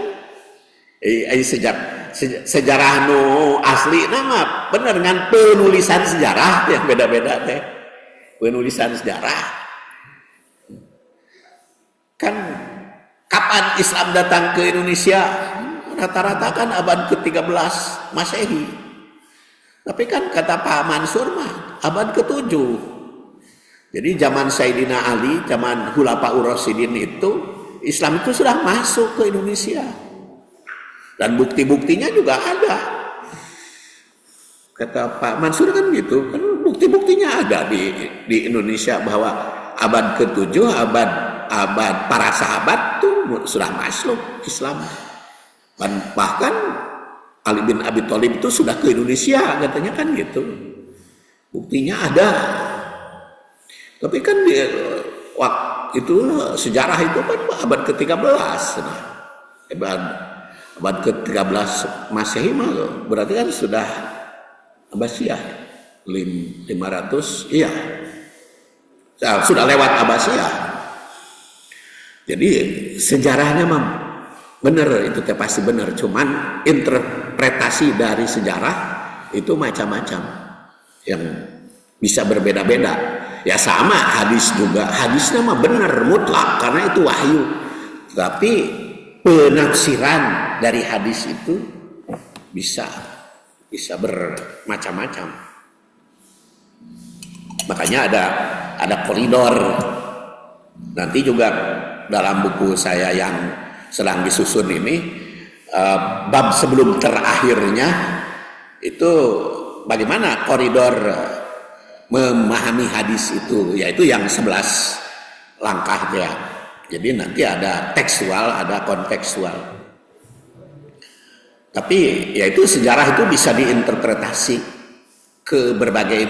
[SPEAKER 1] Ai sejarah nu asli nama bener dengan penulisan sejarah yang beda-beda teh. Penulisan sejarah kan. Kapan Islam datang ke Indonesia? Rata-rata kan abad ke-13 Masehi. Tapi kan kata Pak Mansur mah abad ke-7. Jadi zaman Sayyidina Ali, zaman Khulafaur Rasyidin itu, Islam itu sudah masuk ke Indonesia. Dan bukti-buktinya juga ada. Kata Pak Mansur kan gitu, kan bukti-buktinya ada di Indonesia bahwa abad ke-7, abad para sahabat tuh sudah masuk Islam. Bahkan Ali bin Abi Thalib itu sudah ke Indonesia katanya kan gitu. Buktinya ada. Tapi kan waktu itu sejarah itu kan abad ke-13. Nah, abad ke-13 Masehi berarti kan sudah Abbasiyah 500, iya. Sudah lewat Abbasiyah. Jadi sejarahnya mah benar, itu pasti benar. Cuman interpretasi dari sejarah itu macam-macam yang bisa berbeda-beda. Ya sama hadis juga, hadisnya mah benar mutlak karena itu wahyu. Tapi penafsiran dari hadis itu bisa bermacam-macam. Makanya ada koridor. Nanti juga dalam buku saya yang sedang disusun ini, bab sebelum terakhirnya itu bagaimana koridor memahami hadis itu, yaitu yang 11 langkahnya. Jadi nanti ada tekstual, ada kontekstual. Tapi yaitu sejarah itu bisa diinterpretasi ke berbagai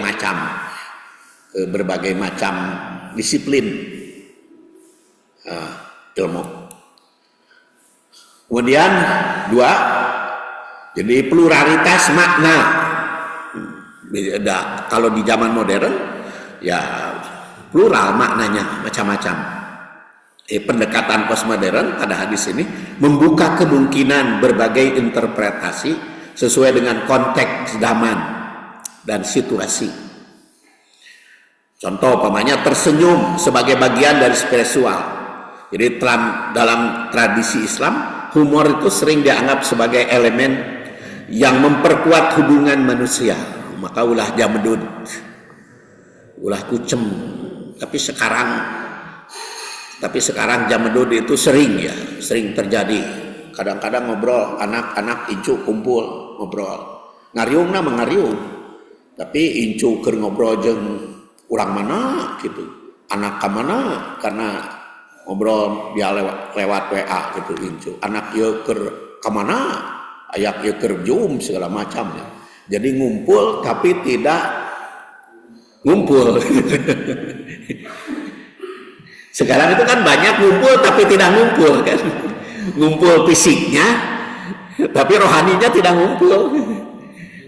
[SPEAKER 1] macam disiplin ilmu. Kemudian 2, jadi pluralitas makna. Kalau di zaman modern ya plural maknanya macam-macam. Pendekatan postmodern pada hadis ini membuka kemungkinan berbagai interpretasi sesuai dengan konteks zaman dan situasi. Contoh umpamanya tersenyum sebagai bagian dari spiritual. Jadi dalam tradisi Islam, humor itu sering dianggap sebagai elemen yang memperkuat hubungan manusia. Maka ulah jamdud, ulah kucem. Tapi sekarang jamdud itu sering terjadi. Kadang-kadang ngobrol, anak-anak incu kumpul ngobrol. Ngariung na mengariung. Tapi incu keur ngobrol jeung urang mana gitu. Anak ka mana karena ngobrol dia lewat WA gitu incu. Anak ieu keur ka mana? Ayak ieu keur Zoom segala macam ya. Jadi ngumpul tapi tidak ngumpul. Sekarang itu kan banyak ngumpul tapi tidak ngumpul kan. Ngumpul fisiknya tapi rohaninya tidak ngumpul.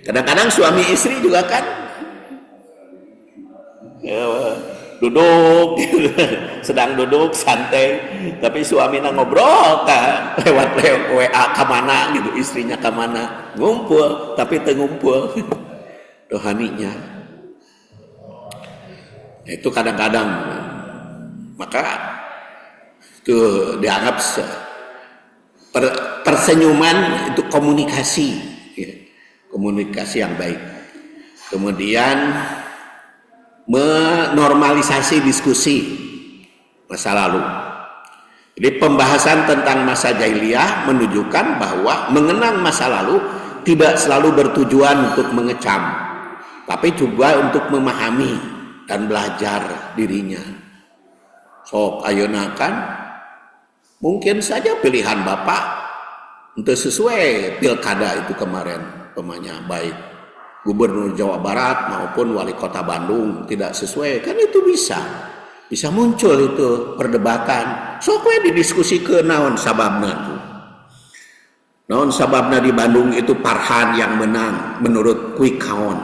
[SPEAKER 1] Kadang-kadang suami istri juga kan duduk sedang duduk santai tapi suaminya ngobrol kan lewat WA kemana gitu, istrinya kemana, ngumpul tapi tengumpul rohaninya. Itu kadang-kadang maka itu dianggap persenyuman itu komunikasi yang baik. Kemudian menormalisasi diskusi masa lalu. Jadi pembahasan tentang masa jahiliyah menunjukkan bahwa mengenang masa lalu tidak selalu bertujuan untuk mengecam, tapi juga untuk memahami dan belajar dirinya. Sok ayeuna kan mungkin saja pilihan Bapak untuk sesuai pilkada itu kemarin, pemanya baik Gubernur Jawa Barat maupun Wali Kota Bandung tidak sesuai, kan itu bisa muncul itu perdebatan. Sok we didiskusikeun naon sababna tuh. Naon sababna di Bandung itu Parhan yang menang menurut quick count.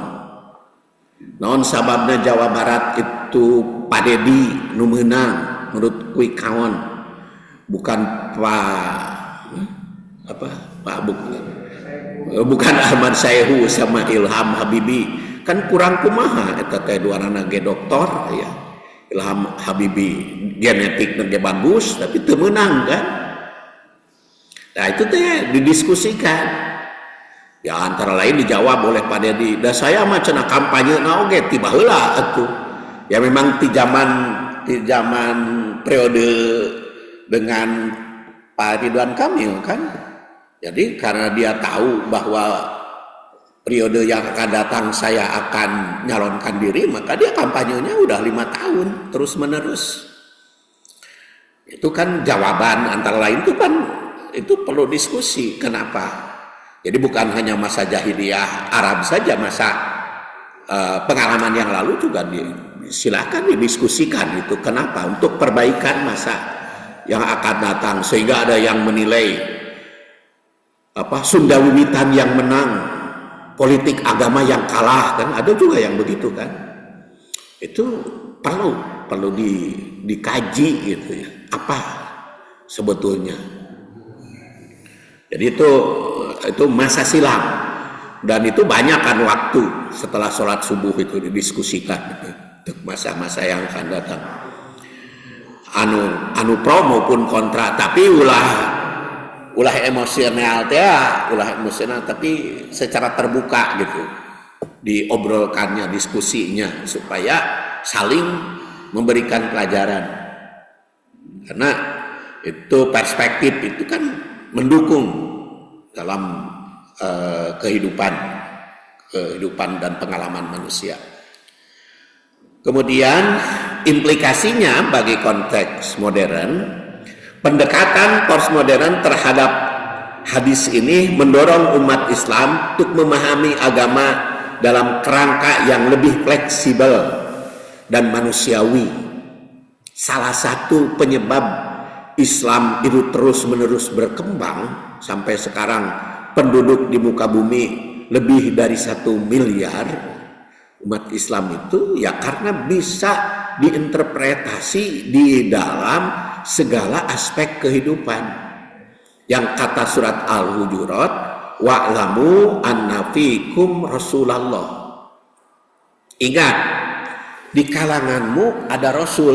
[SPEAKER 1] Naon sababna Jawa Barat itu Pak Dedi nu meunang menurut quick count. Bukan bukan Ahmad Sayhu sama Ilham Habibi, kan kurang kumaha eta teh duanana ge doktor ya. Ilham Habibi genetik ge bagus tapi teu meunang kan. Nah itu teh didiskusikan. Ya antara lain dijawab oleh Pak Dedi, "Da saya mah cenah kampanye na oge ti baheula atuh." Ya memang di zaman periode dengan Pak Ridwan Kamil kan. Jadi karena dia tahu bahwa periode yang akan datang saya akan nyalonkan diri, maka dia kampanyenya udah 5 tahun terus menerus. Itu kan jawaban antara lain itu kan itu perlu diskusi. Kenapa? Jadi bukan hanya masa jahiliyah Arab saja, masa pengalaman yang lalu juga silakan didiskusikan itu. Kenapa? Untuk perbaikan masa yang akan datang, sehingga ada yang menilai Sunda Wiwitan yang menang, politik agama yang kalah, kan ada juga yang begitu kan. Itu perlu dikaji gitu ya, apa sebetulnya. Jadi itu masa silam dan itu banyak kan waktu setelah sholat subuh itu didiskusikan untuk masa-masa yang akan datang. Anu pro maupun kontra, tapi ulah emosional tapi secara terbuka gitu diobrolkannya, diskusinya, supaya saling memberikan pelajaran, karena itu perspektif itu kan mendukung dalam kehidupan dan pengalaman manusia. Kemudian implikasinya bagi konteks modern, pendekatan postmodern terhadap hadis ini mendorong umat Islam untuk memahami agama dalam kerangka yang lebih fleksibel dan manusiawi. Salah satu penyebab Islam itu terus-menerus berkembang sampai sekarang penduduk di muka bumi lebih dari 1 miliar. Umat Islam itu ya karena bisa diinterpretasi di dalam segala aspek kehidupan. Yang kata surat Al-Hujurat, wa'lamu anna fikum Rasulullah. Ingat, di kalanganmu ada Rasul.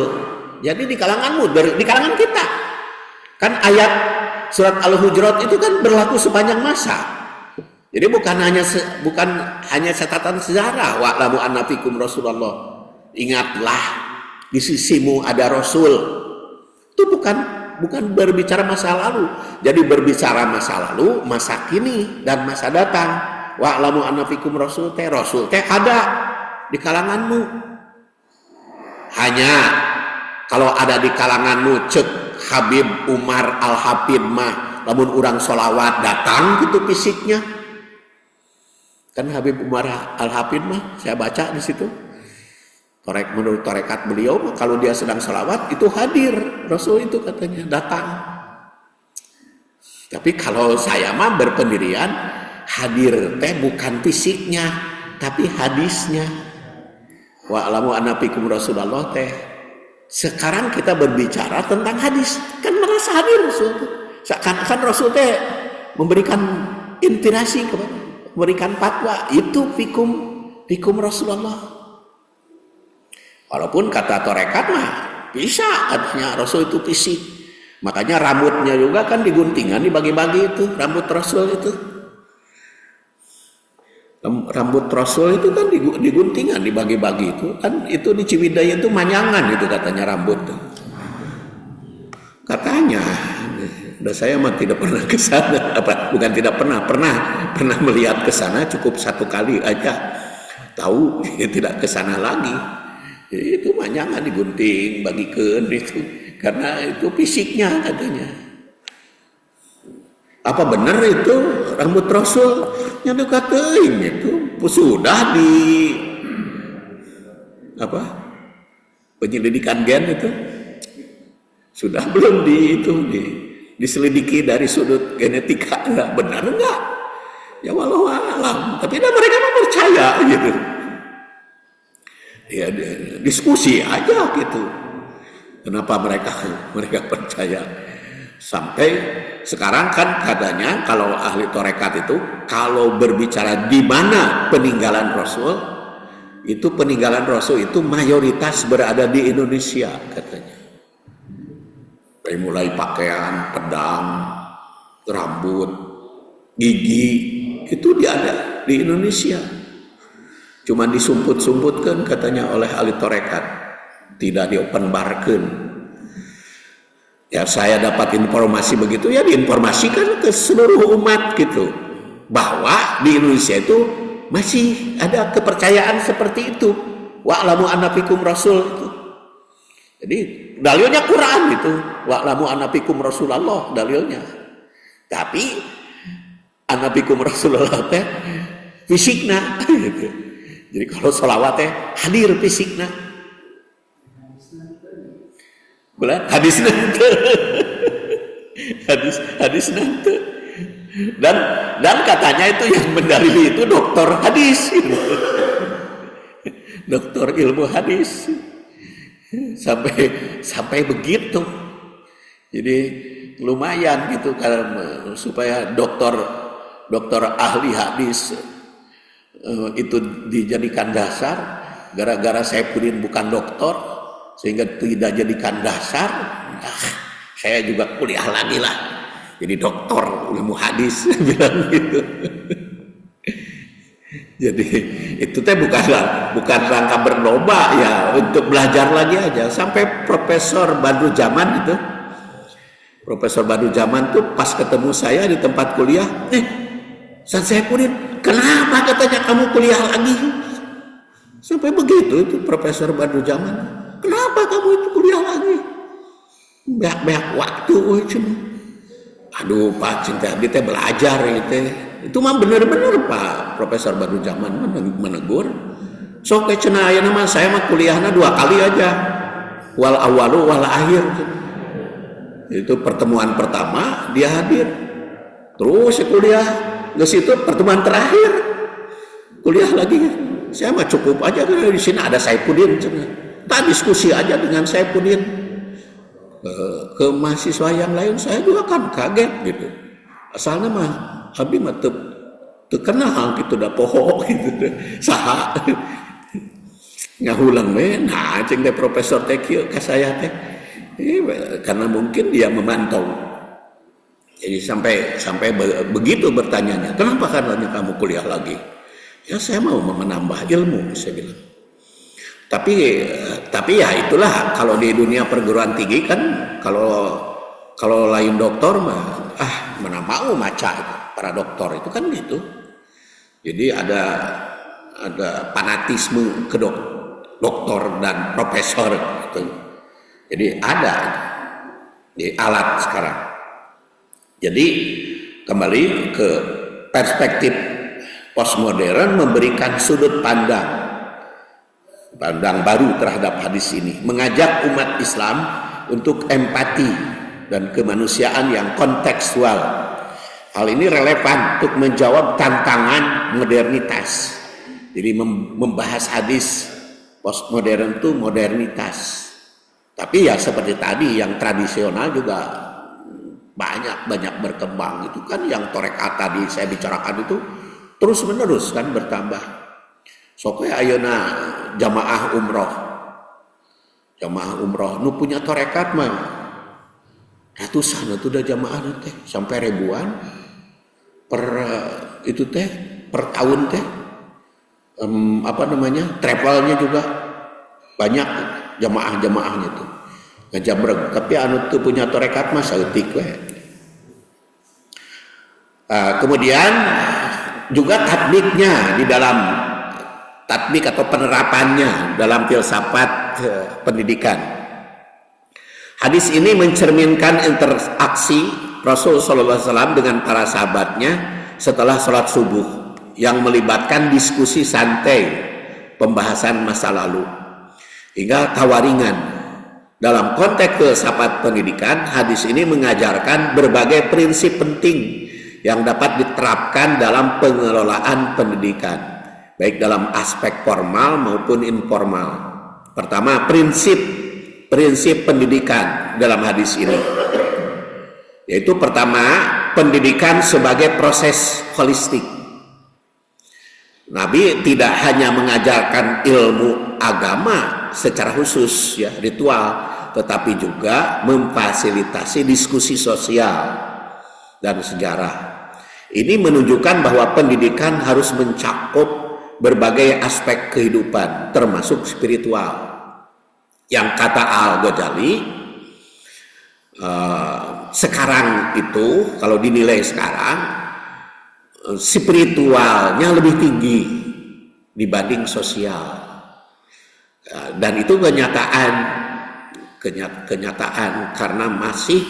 [SPEAKER 1] Jadi di kalanganmu, di kalangan kita. Kan ayat surat Al-Hujurat itu kan berlaku sepanjang masa. Jadi bukan hanya catatan sejarah, wa'lamu anna fikum Rasulullah. Ingatlah di sisimu ada Rasul. Itu bukan berbicara masa lalu. Jadi berbicara masa lalu, masa kini dan masa datang. Wa'lamu anna fikum Rasul teh ada di kalanganmu. Hanya kalau ada di kalanganmu cek Habib Umar Al-Hafid mah lamun urang sholawat datang gitu fisiknya. Kan Habib Umar Al-Hafid mah saya baca di situ. Menurut tarekat beliau kalau dia sedang sholawat itu hadir Rasul itu katanya datang. Tapi kalau saya mah berpendirian hadir teh bukan fisiknya tapi hadisnya. Wa'lamu anna fikum Rasulullah teh. Sekarang kita berbicara tentang hadis, kan merasa hadir Rasul. Seakan-akan Rasul teh memberikan inspirasi kepada, memberikan fatwa, itu fikum Rasulullah. Walaupun kata tarekat mah bisa katanya Rasul itu fisik. Makanya rambutnya juga kan diguntingan, dibagi-bagi itu rambut Rasul itu. Rambut Rasul itu kan diguntingan, dibagi-bagi itu kan, itu di Ciwidey itu manyangan itu katanya rambut tuh. Katanya, saya mah tidak pernah ke sana, bukan tidak pernah melihat ke sana cukup 1 kali aja. Tahu tidak ke sana lagi. Jadi itu manyangan digunting, bagikan itu karena itu fisiknya katanya. Apa benar itu rambut Rasul yang dikatain itu sudah di penyelidikan gen itu sudah belum diselidiki dari sudut genetika, benar enggak? Ya walau alam, tapi mereka percaya gitu. Ya diskusi aja gitu. Kenapa mereka percaya? Sampai sekarang kan katanya kalau ahli tarekat itu kalau berbicara di mana peninggalan Rasul itu mayoritas berada di Indonesia katanya. Mulai pakaian, pedang, rambut, gigi itu ada di Indonesia. Cuma disumput-sumputkan katanya oleh ahli tarekat, tidak diopenbarkan. Ya saya dapat informasi begitu ya diinformasikan ke seluruh umat gitu bahwa di Indonesia itu masih ada kepercayaan seperti itu. Wa'lamu anna fikum Rasul itu. Jadi dalilnya Quran itu. Wa'lamu anna fikum Rasulullah dalilnya. Tapi anna fikum Rasulullah teh fisikna gitu. Jadi kalau sholawat teh hadir fisikna. Bulan hadis nanti, hadis nanti, dan katanya itu yang mendalili itu dokter hadis, dokter ilmu hadis, sampai begitu. Jadi lumayan gitu supaya dokter ahli hadis itu dijadikan dasar. Gara-gara Saifuddin bukan doktor sehingga tidak jadikan dasar, saya juga kuliah lagi lah jadi doktor ilmu hadis. Bilang gitu. Jadi itu teh bukan rangka berlomba ya, untuk belajar lagi aja. Sampai Profesor Badru Jaman itu, Profesor Badru Jaman tuh pas ketemu saya di tempat kuliah, Ustaz Saifuddin, kenapa katanya kamu kuliah lagi? Sampai begitu itu Profesor Badru Jaman. Kenapa kamu itu kuliah lagi? Banyak waktu cuma. Aduh Pak, cinta kita belajar gitu. Itu mah bener-bener Pak Profesor Badru Jaman menegur. Sok cenah aya nama saya mah kuliahna 2 kali aja. Wal awalu wal akhir. Itu pertemuan pertama dia hadir. Terus kuliah, geus itu pertemuan terakhir. Kuliah lagi. Saya mah cukup aja karena di sini ada Saifuddin. Tak diskusi aja dengan Saifuddin. Ke mahasiswa yang lain saya juga kan kaget gitu. Asalnya mah abi mah teu kenal gitu da poho gitu. Saha ngahulang we nah cing teh profesor teh kieu ka saya teh. Karena mungkin dia memantau. Jadi sampai begitu bertanyanya, kenapa katanya kamu kuliah lagi? Ya saya mau menambah ilmu, saya bilang. Tapi ya itulah, kalau di dunia perguruan tinggi kan kalau lain doktor mah mana mau maca para doktor itu kan gitu. Jadi ada fanatisme ke doktor dan profesor gitu. Jadi ada di alat sekarang. Jadi kembali ke perspektif postmodern memberikan sudut pandang baru terhadap hadis ini, mengajak umat Islam untuk empati dan kemanusiaan yang kontekstual. Hal ini relevan untuk menjawab tantangan modernitas. Jadi membahas hadis postmodern itu modernitas. Tapi ya seperti tadi yang tradisional juga banyak berkembang. Itu kan yang torekat tadi saya bicarakan itu terus menerus kan bertambah. Soalnya ayeuna jamaah umroh nu punya torekat mah ratusan itu udah jamaah teh sampai ribuan per tahun teh. Travelnya juga banyak jamaahnya tuh ngajabreg. Tapi anu tuh punya torekat mah saeutik we. Kemudian juga tatbiknya di dalam tatbik atau penerapannya dalam filsafat pendidikan. Hadis ini mencerminkan interaksi Rasul SAW dengan para sahabatnya setelah sholat subuh yang melibatkan diskusi santai, pembahasan masa lalu, hingga tawaringan. Dalam konteks filsafat pendidikan, hadis ini mengajarkan berbagai prinsip penting yang dapat diterapkan dalam pengelolaan pendidikan, baik dalam aspek formal maupun informal. Pertama, prinsip pendidikan dalam hadis ini, yaitu pertama, pendidikan sebagai proses holistik. Nabi tidak hanya mengajarkan ilmu agama secara khusus, ya, ritual, tetapi juga memfasilitasi diskusi sosial dan sejarah. Ini menunjukkan bahwa pendidikan harus mencakup berbagai aspek kehidupan, termasuk spiritual. Yang kata Al-Ghazali, sekarang itu, kalau dinilai sekarang, spiritualnya lebih tinggi dibanding sosial. Dan itu kenyataan karena masih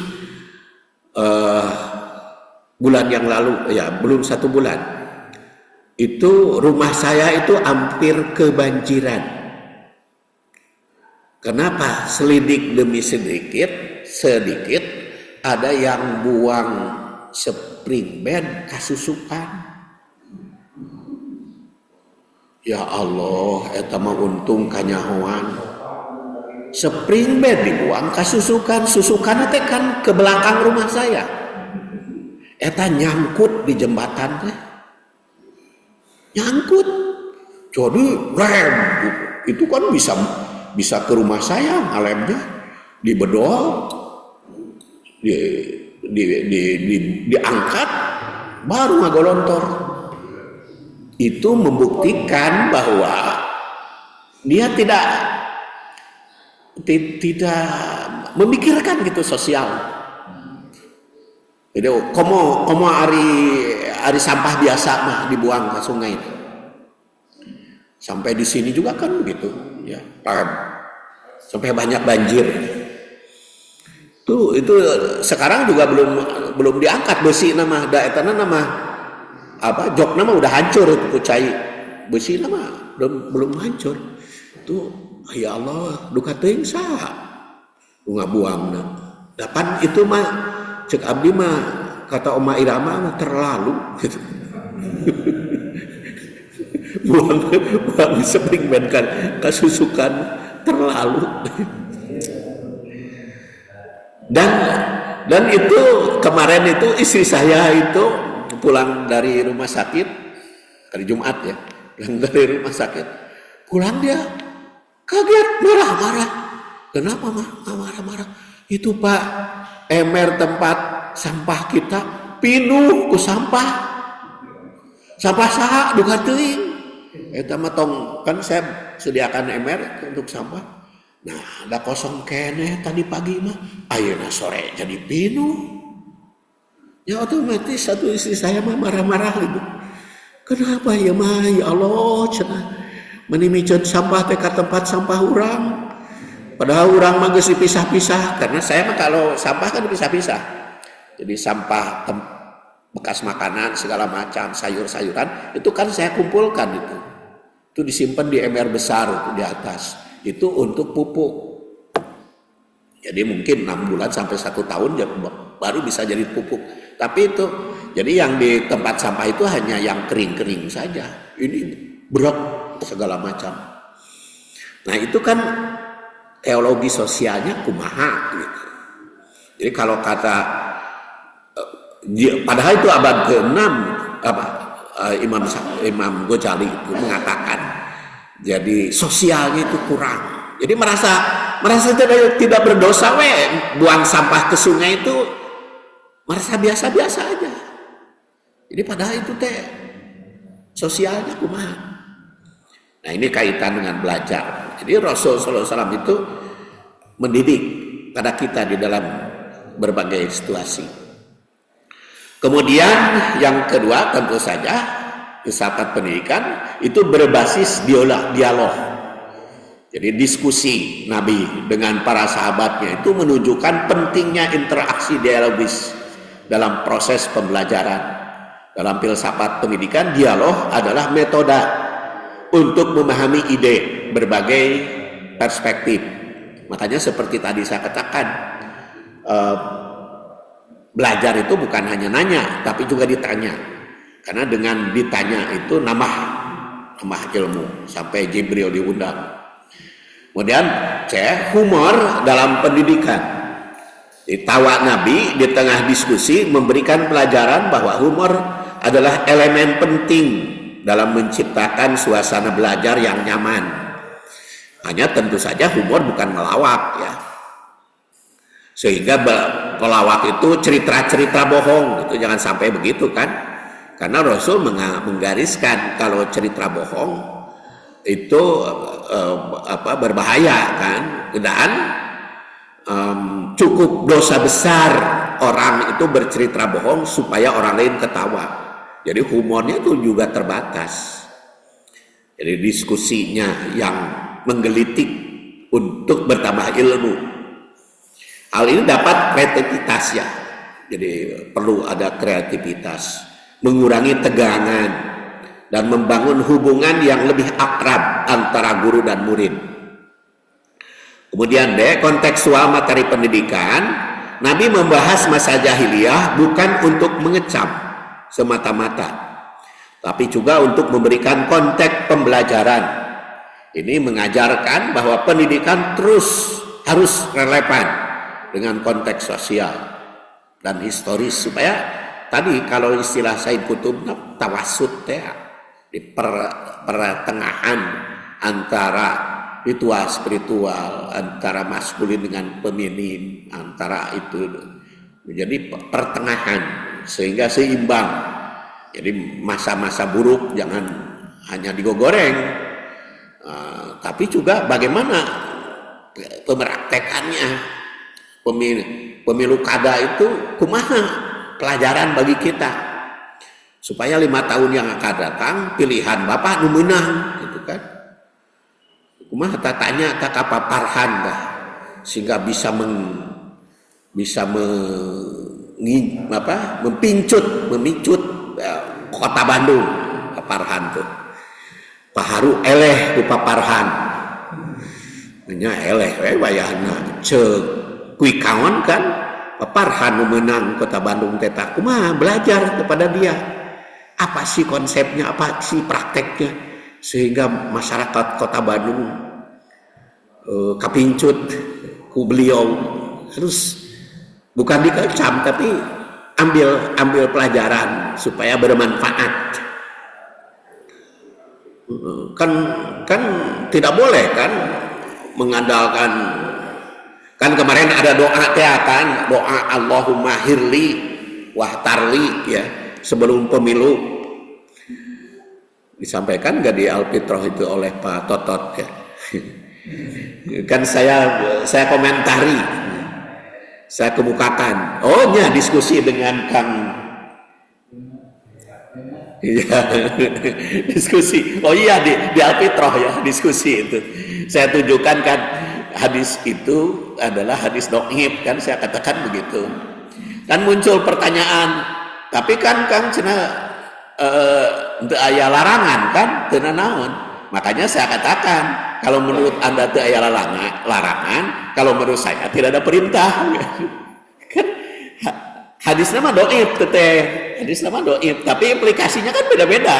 [SPEAKER 1] bulan yang lalu, ya belum 1 bulan, itu rumah saya itu hampir kebanjiran. Kenapa? Selidik demi sedikit ada yang buang spring bed kasusukan. Ya Allah, eta mah untung kanyahoan. Spring bed dibuang kasusukan, susukan teh kan ke belakang rumah saya. Eta nyangkut di jembatan teh. nyangkut. Jadi rem itu kan bisa ke rumah saya ngelemnya, dibedol, diangkat, baru ngagolontor. Itu membuktikan bahwa dia tidak memikirkan gitu sosial. Jadi komo ari sampah biasa mah dibuang ke sungai itu. Sampai di sini juga kan begitu, ya. Sampai banyak banjir. Itu sekarang juga belum diangkat besi nama daetana nama apa jok nama udah hancur itu kucai besi nama belum hancur. Tuh ya Allah duka teuing saha nu ngabuangna. Dapan itu mah cek abdi mah kata Oma Irama mah terlalu gitu. buang seping kan kasusukan terlalu. Dan itu kemarin itu istri saya itu pulang dari rumah sakit hari Jumat ya, pulang dari rumah sakit, pulang dia kaget marah-marah. Kenapa mah marah-marah? Itu Pak, ember tempat sampah kita pinuh ku sampah saha duka teuing. Eta mah tong kan saya sediakan ember untuk sampah. Nah, ada kosong kene tadi pagi mah, ayeuna sore jadi pinuh. Ya otomatis satu istri saya mah marah-marah gitu. Kenapa ya mah ya Allah cenah menimiceun sampah teh ka tempat sampah urang. Padahal urang mah geus dipisah-pisah karena saya mah kalau sampah kan dipisah-pisah. Jadi sampah bekas makanan segala macam sayur-sayuran itu kan saya kumpulkan itu. Itu disimpan di ember besar itu di atas. Itu untuk pupuk. Jadi mungkin 6 bulan sampai 1 tahun baru bisa jadi pupuk. Tapi itu jadi yang di tempat sampah itu hanya yang kering-kering saja. Ini berat segala macam. Nah itu kan teologi sosialnya kumaha gitu. Jadi kalau kata padahal itu abad ke-6 Imam Ghazali itu mengatakan jadi sosialnya itu kurang. Jadi merasa tidak berdosa buang sampah ke sungai itu merasa biasa-biasa aja. Jadi padahal itu teh sosialnya kumaha. Nah ini kaitan dengan belajar. Jadi Rasul SAW itu mendidik pada kita di dalam berbagai situasi. Kemudian yang kedua tentu saja filsafat pendidikan itu berbasis dialog. Jadi diskusi Nabi dengan para sahabatnya itu menunjukkan pentingnya interaksi dialogis dalam proses pembelajaran. Dalam filsafat pendidikan, dialog adalah metode untuk memahami ide berbagai perspektif. Makanya seperti tadi saya katakan, belajar itu bukan hanya nanya, tapi juga ditanya. Karena dengan ditanya itu nambah ilmu sampai Jibril diundang. Kemudian humor dalam pendidikan. Ditawa Nabi di tengah diskusi memberikan pelajaran bahwa humor adalah elemen penting dalam menciptakan suasana belajar yang nyaman. Hanya tentu saja humor bukan melawak ya. Sehingga pelawak itu cerita-cerita bohong gitu, jangan sampai begitu kan. Karena Rasul menggariskan kalau cerita bohong itu berbahaya kan. Dan cukup dosa besar orang itu bercerita bohong supaya orang lain ketawa. Jadi humornya itu juga terbatas. Jadi diskusinya yang menggelitik untuk bertambah ilmu. Hal ini dapat kreativitas ya. Jadi perlu ada kreativitas, mengurangi tegangan dan membangun hubungan yang lebih akrab antara guru dan murid. Kemudian kontekstual materi pendidikan, Nabi membahas masa jahiliyah bukan untuk mengecam semata-mata, tapi juga untuk memberikan konteks pembelajaran. Ini mengajarkan bahwa pendidikan terus harus relevan dengan konteks sosial dan historis supaya tadi kalau istilah Said Kutub tawasud di pertengahan antara ritual spiritual, antara maskulin dengan feminim, antara itu menjadi pertengahan sehingga seimbang. Jadi masa-masa buruk jangan hanya digoreng, tapi juga bagaimana pemraktekannya. Pemilu kada itu kumaha pelajaran bagi kita supaya 5 tahun yang akan datang pilihan Bapak nu meunang gitu kan. Kumaha tatanya ka paparhan dah sehingga bisa memicut kota Bandung paparhan tuh. Paharu eleh ku paparhan. Nya eleh we wayahna ceuk kui kawan kan paparhan nu meunang kota Bandung teh kumaha belajar kepada dia. Apa sih konsepnya, apa sih prakteknya sehingga masyarakat kota Bandung kapincut ku beliau. Terus bukan dikecam tapi ambil pelajaran supaya bermanfaat. Kan tidak boleh kan mengandalkan, kan kemarin ada doa kan, doa Allahumma hirli wahtarli ya sebelum pemilu disampaikan nggak di Alfitrah itu oleh Pak Totot ya. Kan saya komentari, saya kemukakan, diskusi dengan Kang, iya diskusi, di Alfitrah ya diskusi itu, saya tunjukkan kan hadis itu adalah hadis dhaif kan, saya katakan begitu, kan muncul pertanyaan, tapi kan Kang cenah teu aya larangan kan, teu naon, makanya saya katakan kalau menurut Anda teu aya larangan, kalau menurut saya tidak ada perintah. Kan hadisnya mah dhaif teh. Hadisnya mah dhaif, tapi implikasinya kan beda-beda.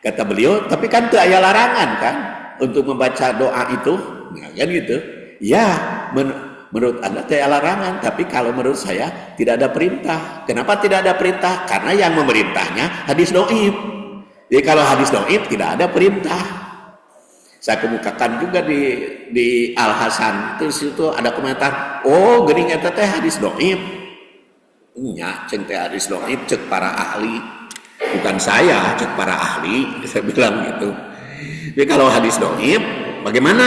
[SPEAKER 1] Kata beliau, tapi kan teu aya larangan kan untuk membaca doa itu. Nah, kan gitu. Ya, menurut Anda teu aya larangan, tapi kalau menurut saya tidak ada perintah. Kenapa tidak ada perintah? Karena yang memerintahnya hadis dhaif. Jadi kalau hadis dhaif tidak ada perintah. Saya kemukakan juga di Al Hasan itu ada komentar, geuning eta teh hadis dhaif. Nya ceng teh hadis dhaif cek para ahli, bukan saya, cek para ahli, saya bilang gitu. Jadi kalau hadis dhaif bagaimana?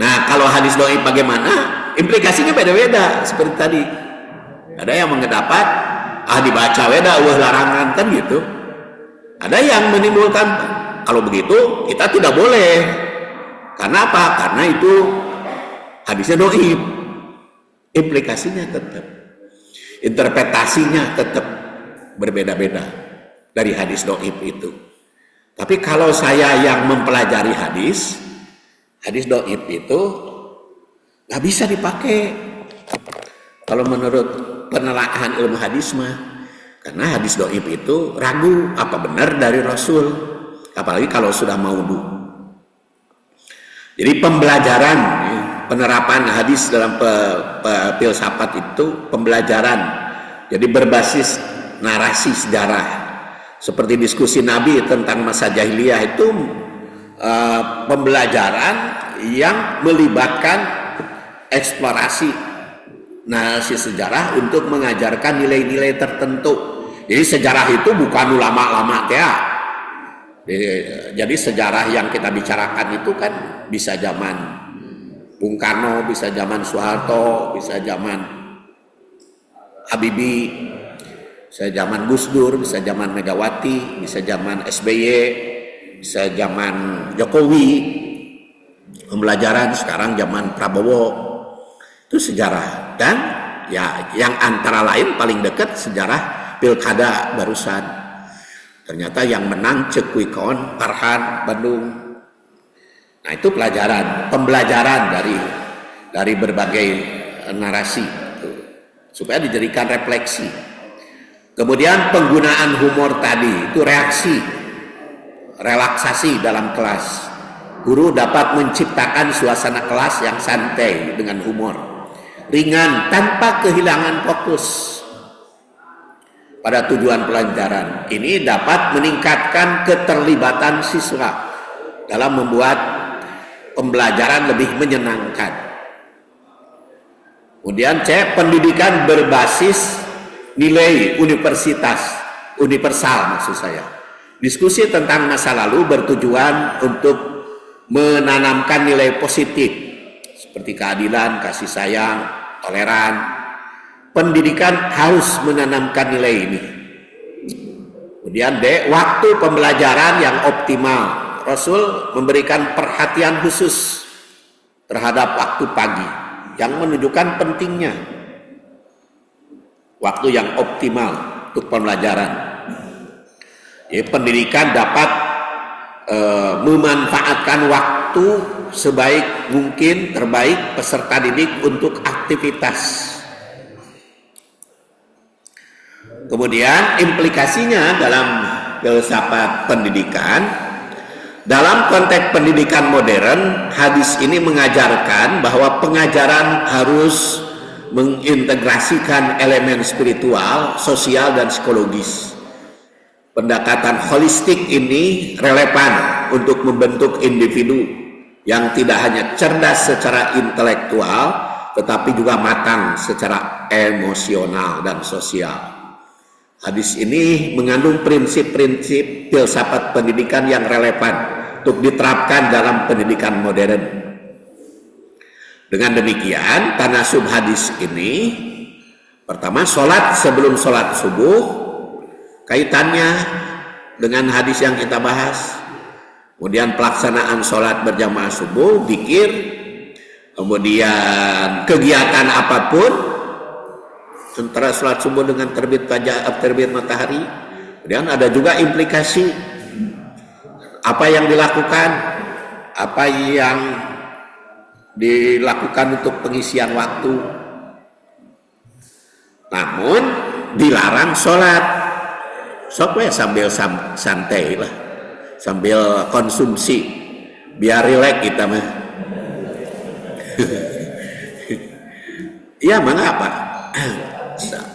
[SPEAKER 1] Nah, kalau hadis dhaif bagaimana? Implikasinya beda-beda seperti tadi. Ada yang mendapat dibaca weda larangan kan gitu. Ada yang menimbulkan kalau begitu kita tidak boleh. Karena apa? Karena itu hadisnya dhaif. Implikasinya tetap, interpretasinya tetap berbeda-beda dari hadis dhaif itu. Tapi kalau saya yang mempelajari hadis dhaif itu nggak bisa dipakai kalau menurut penelaahan ilmu hadis mah. Karena hadis dhaif itu ragu apa benar dari Rasul, apalagi kalau sudah maudhu. Jadi pembelajaran penerapan hadis dalam filsafat itu pembelajaran. Jadi berbasis narasi sejarah. Seperti diskusi Nabi tentang masa jahiliyah itu pembelajaran yang melibatkan eksplorasi narasi sejarah untuk mengajarkan nilai-nilai tertentu. Jadi sejarah itu bukan ulama-ulama ya. Jadi sejarah yang kita bicarakan itu kan bisa zaman Bung Karno, bisa zaman Soeharto, bisa zaman Habibie, bisa zaman Gus Dur, bisa zaman Megawati, bisa zaman SBY, bisa zaman Jokowi. Pembelajaran sekarang zaman Prabowo itu sejarah. Dan ya yang antara lain paling dekat sejarah pilkada barusan. Ternyata yang menang cek quick count Farhan Bandung. Nah itu pembelajaran dari berbagai narasi itu, supaya dijadikan refleksi. Kemudian penggunaan humor tadi itu relaksasi dalam kelas. Guru dapat menciptakan suasana kelas yang santai dengan humor, ringan tanpa kehilangan fokus. pada tujuan pelajaran. Ini dapat meningkatkan keterlibatan siswa dalam membuat pembelajaran lebih menyenangkan. Kemudian C, pendidikan berbasis nilai universal maksud saya. Diskusi tentang masa lalu bertujuan untuk menanamkan nilai positif seperti keadilan, kasih sayang, toleran. Pendidikan harus menanamkan nilai ini. Kemudian D, waktu pembelajaran yang optimal. Rasul memberikan perhatian khusus terhadap waktu pagi yang menunjukkan pentingnya waktu yang optimal untuk pembelajaran. Jadi pendidikan dapat memanfaatkan waktu sebaik mungkin, terbaik peserta didik untuk aktivitas. Kemudian implikasinya dalam filsafat pendidikan, dalam konteks pendidikan modern, hadis ini mengajarkan bahwa pengajaran harus mengintegrasikan elemen spiritual, sosial, dan psikologis. Pendekatan holistik ini relevan untuk membentuk individu yang tidak hanya cerdas secara intelektual, tetapi juga matang secara emosional dan sosial. Hadis ini mengandung prinsip-prinsip filsafat pendidikan yang relevan untuk diterapkan dalam pendidikan modern. Dengan demikian, tanasub hadis ini, pertama, sholat sebelum sholat subuh, kaitannya dengan hadis yang kita bahas. Kemudian pelaksanaan sholat berjamaah subuh, zikir, kemudian kegiatan apapun antara sholat subuh dengan terbit matahari. Kemudian ada juga implikasi apa yang dilakukan, apa yang dilakukan untuk pengisian waktu. Namun dilarang sholat. Sok ya sambil santai lah, sambil konsumsi, biar rileks kita mah. Ya mengapa?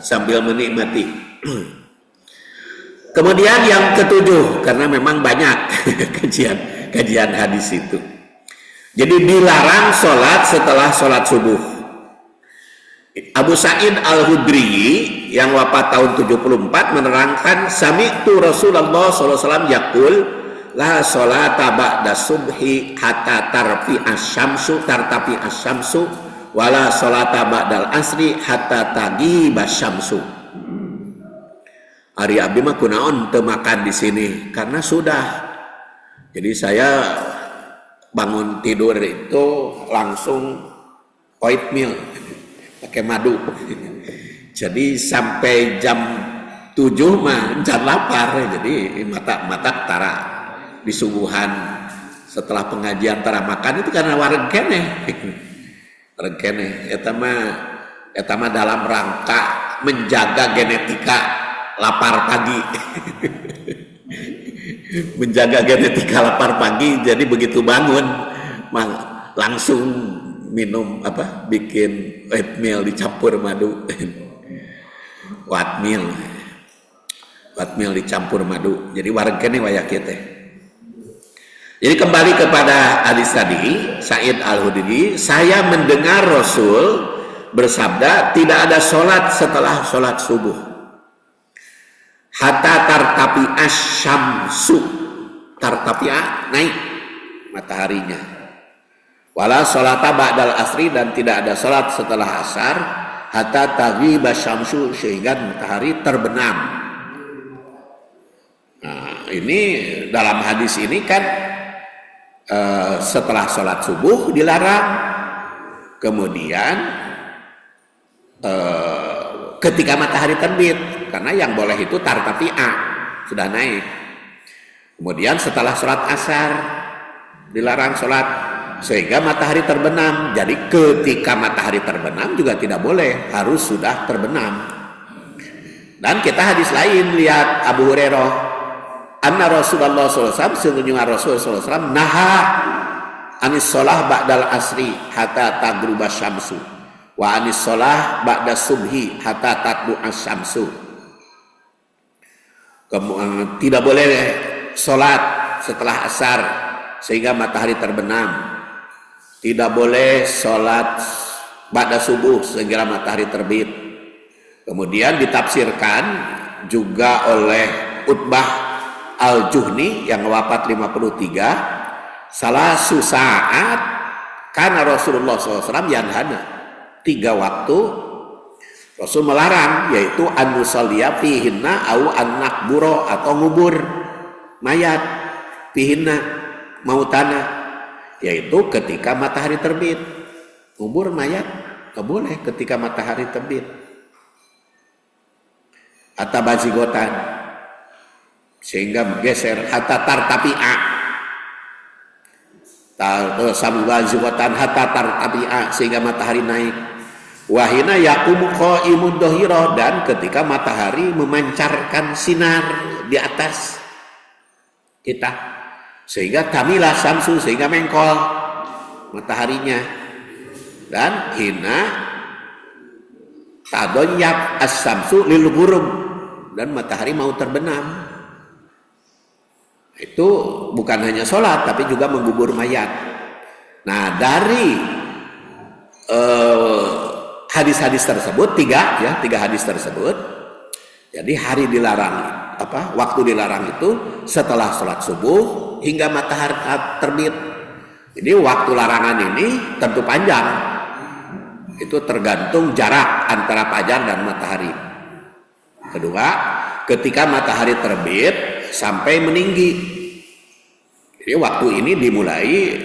[SPEAKER 1] Sambil menikmati. Kemudian yang ketujuh, karena memang banyak kajian hadis itu. Jadi dilarang sholat setelah sholat subuh. Abu Sa'id Al-Hudri yang wafat tahun 74 menerangkan, sami'tu Rasulullah SAW yaqul la sholata ba'da subhi hatta tartafi asyamsu wala sholata ba'dal asri hatta tagiba syamsu. Ari abdi mah kunaon teu makan di sini karena sudah. Jadi saya bangun tidur itu langsung oatmeal pakai madu. Jadi sampai jam 7 mah jangan lapar. Jadi mata tara di subuhan setelah pengajian tara makan itu karena wareg keneh. Eta mah dalam rangka menjaga genetika lapar pagi. Menjaga genetika lapar pagi, jadi begitu bangun langsung minum bikin oatmeal dicampur madu. Oatmeal dicampur madu. Jadi wargane waya kieu teh. Jadi kembali kepada hadis tadi, Sa'id Al-Hudri, saya mendengar Rasul bersabda, tidak ada sholat setelah sholat subuh. Hatta tartapi asyamsu, tartapi'a naik mataharinya. Wala sholata ba'dal asri, dan tidak ada sholat setelah asar. Hatta taghiba syamsu, sehingga matahari terbenam. Nah, ini dalam hadis ini kan setelah sholat subuh dilarang, kemudian ketika matahari terbit, karena yang boleh itu tartafi'a, sudah naik. Kemudian setelah sholat asar dilarang sholat sehingga matahari terbenam. Jadi ketika matahari terbenam juga tidak boleh, harus sudah terbenam. Dan kita hadis lain, lihat Abu Hurairah, anna Rasulullah SAW, sesungguhnya Rasulullah SAW naha anis sholah ba'dal asri hatta tagruba syamsu wa anis sholah ba'da subhi hatta tatlu asyamsu. Tidak boleh sholat setelah asar sehingga matahari terbenam. Tidak boleh sholat ba'da subuh sehingga matahari terbit. Kemudian ditafsirkan juga oleh Utbah Al-Juhni yang wafat 53, salah susaat karena Rasulullah SAW yanhana, 3 waktu Rasul melarang, yaitu an-nusalliya fihinna au an-nakburo, atau ngubur mayat fihinna mautana, yaitu ketika matahari terbit. Ngubur mayat nggak boleh ketika matahari terbit. Atau bazigotan, sehingga bergeser hatta tartapi'a, sabu bazigotan hatta tartapi'a, sehingga matahari naik. Wahina yaqumu qaimud dhahira, dan ketika matahari memancarkan sinar di atas kita sehingga tamilah samsu, sehingga mengkol mataharinya. Dan hina tadoyab as-samsu lil ghurub, dan matahari mau terbenam. Itu bukan hanya sholat tapi juga menggubur mayat. Nah, dari hadis-hadis tersebut, tiga hadis tersebut, jadi hari dilarang, waktu dilarang itu setelah sholat subuh hingga matahari terbit. Jadi waktu larangan ini tentu panjang, itu tergantung jarak antara fajar dan matahari. Kedua, ketika matahari terbit sampai meninggi. Jadi waktu ini dimulai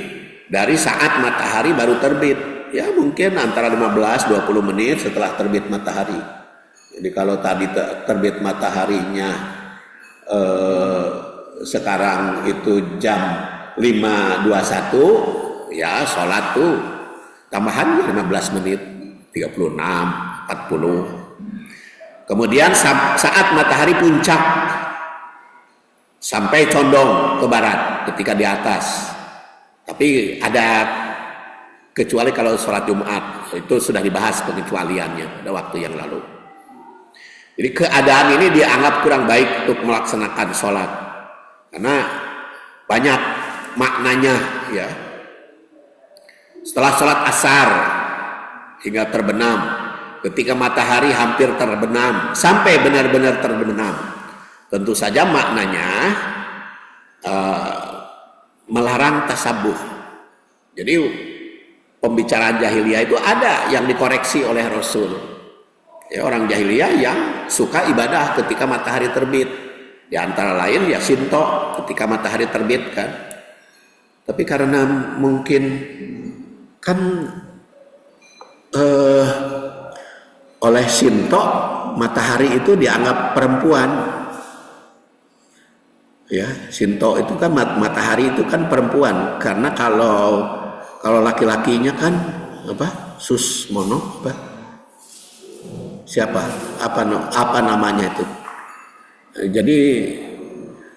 [SPEAKER 1] dari saat matahari baru terbit. Ya mungkin antara 15-20 menit setelah terbit matahari. Jadi kalau tadi terbit mataharinya sekarang itu jam 5.21, ya sholat tuh tambahan 15 menit, 36, 40. Kemudian saat matahari puncak sampai condong ke barat ketika di atas. Tapi ada kecuali kalau sholat Jumat, itu sudah dibahas pengecualiannya pada waktu yang lalu. Jadi keadaan ini dianggap kurang baik untuk melaksanakan sholat karena banyak maknanya, ya. Setelah sholat asar hingga terbenam, ketika matahari hampir terbenam sampai benar-benar terbenam, tentu saja maknanya melarang tasabuh. Jadi pembicaraan jahiliyah itu ada yang dikoreksi oleh Rasul. Ya, orang jahiliyah yang suka ibadah ketika matahari terbit, di antara lain ya Shinto ketika matahari terbit kan. Tapi karena mungkin kan oleh Shinto matahari itu dianggap perempuan. Ya, Shinto itu kan matahari itu kan perempuan, karena kalau laki-lakinya kan Susmono siapa apa namanya itu. Jadi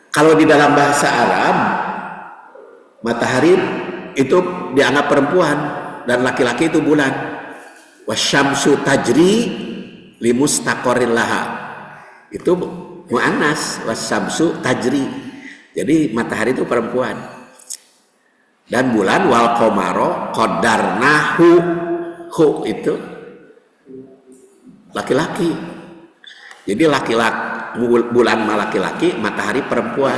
[SPEAKER 1] kalau di dalam bahasa Arab matahari itu dianggap perempuan dan laki-laki itu bulan. Wasyamsu tajri limustaqoril laha, itu muannas. Wasyamsu tajri, jadi matahari itu perempuan. Dan bulan wal qamara qaddarnahu, itu laki-laki. Jadi bulan laki-laki, matahari perempuan.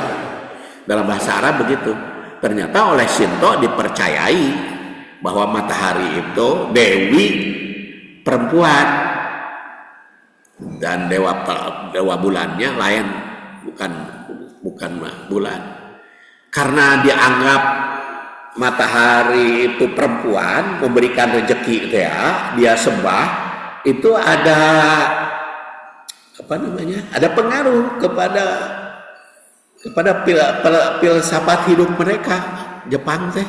[SPEAKER 1] Dalam bahasa Arab begitu. Ternyata oleh Shinto dipercayai bahwa matahari itu dewi perempuan dan dewa bulannya lain, bukan bulan. Karena dianggap matahari itu perempuan, memberikan rezeki, dia sembah, itu ada ada pengaruh kepada filsafat hidup mereka Jepang teh.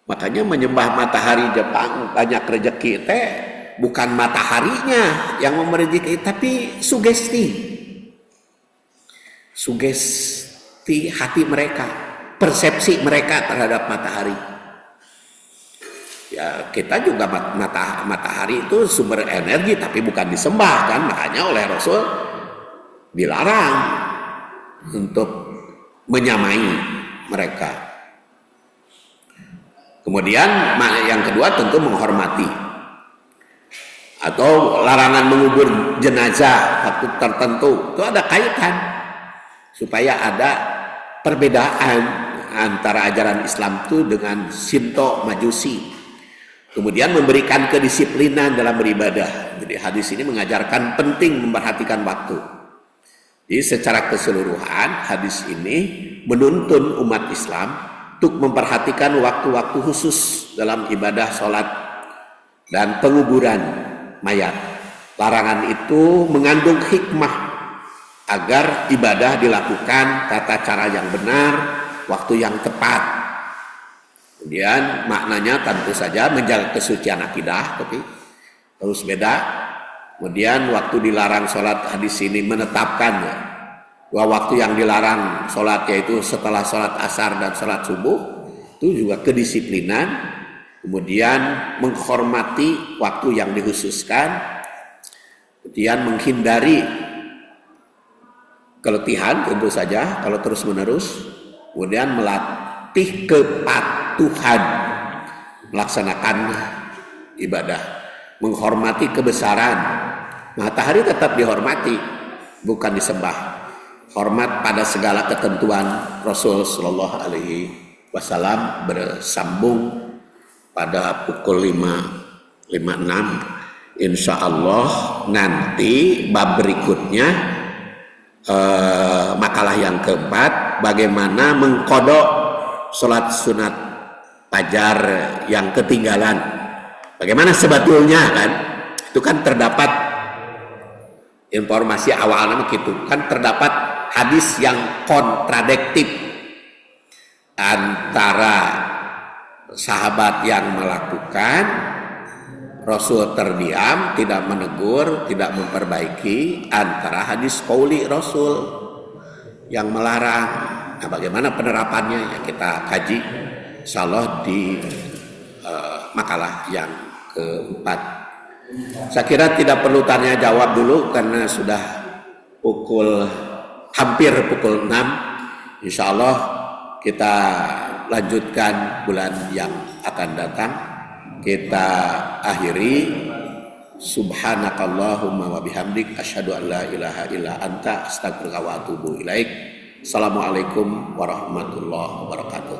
[SPEAKER 1] Makanya menyembah matahari Jepang banyak rezeki teh, bukan mataharinya yang memberi rezeki, tapi sugesti hati mereka, persepsi mereka terhadap matahari. Ya, kita juga matahari itu sumber energi tapi bukan disembah kan. Makanya oleh Rasul dilarang untuk menyamai mereka. Kemudian yang kedua tentu menghormati, atau larangan mengubur jenazah waktu tertentu itu ada kaitan supaya ada perbedaan antara ajaran Islam itu dengan Shinto Majusi. Kemudian memberikan kedisiplinan dalam beribadah. Jadi hadis ini mengajarkan penting memperhatikan waktu. Jadi secara keseluruhan hadis ini menuntun umat Islam untuk memperhatikan waktu-waktu khusus dalam ibadah sholat dan penguburan mayat. Larangan itu mengandung hikmah agar ibadah dilakukan tata cara yang benar, waktu yang tepat. Kemudian maknanya tentu saja menjaga kesucian akidah, tapi terus beda. Kemudian waktu dilarang sholat, hadis ini menetapkan bahwa waktu yang dilarang sholat yaitu setelah sholat asar dan sholat subuh, itu juga kedisiplinan. Kemudian menghormati waktu yang dikhususkan, kemudian menghindari keletihan tentu saja kalau terus menerus, kemudian melatih kepatuhan melaksanakan ibadah, menghormati kebesaran. Matahari tetap dihormati, bukan disembah. Hormat pada segala ketentuan Rasul Shallallahu Alaihi Wasallam bersambung pada pukul 5.56. Insya Allah nanti bab berikutnya makalah yang keempat, bagaimana mengkodok sholat sunat fajar yang ketinggalan. Bagaimana sebetulnya kan? Itu kan terdapat informasi awalnya begitu. Kan terdapat hadis yang kontradiktif antara sahabat yang melakukan, Rasul terdiam, tidak menegur, tidak memperbaiki, antara hadis qauli Rasul yang melarang. Nah, bagaimana penerapannya yang kita kaji insyaallah di makalah yang keempat. Saya kira tidak perlu tanya jawab dulu karena sudah hampir pukul 6. Insyaallah kita lanjutkan bulan yang akan datang. Kita akhiri, subhanakallahumma wa bihamdik asyhadu an la ilaha illa anta astaghfiruka wa atubu ilaik. Assalamualaikum warahmatullahi wabarakatuh.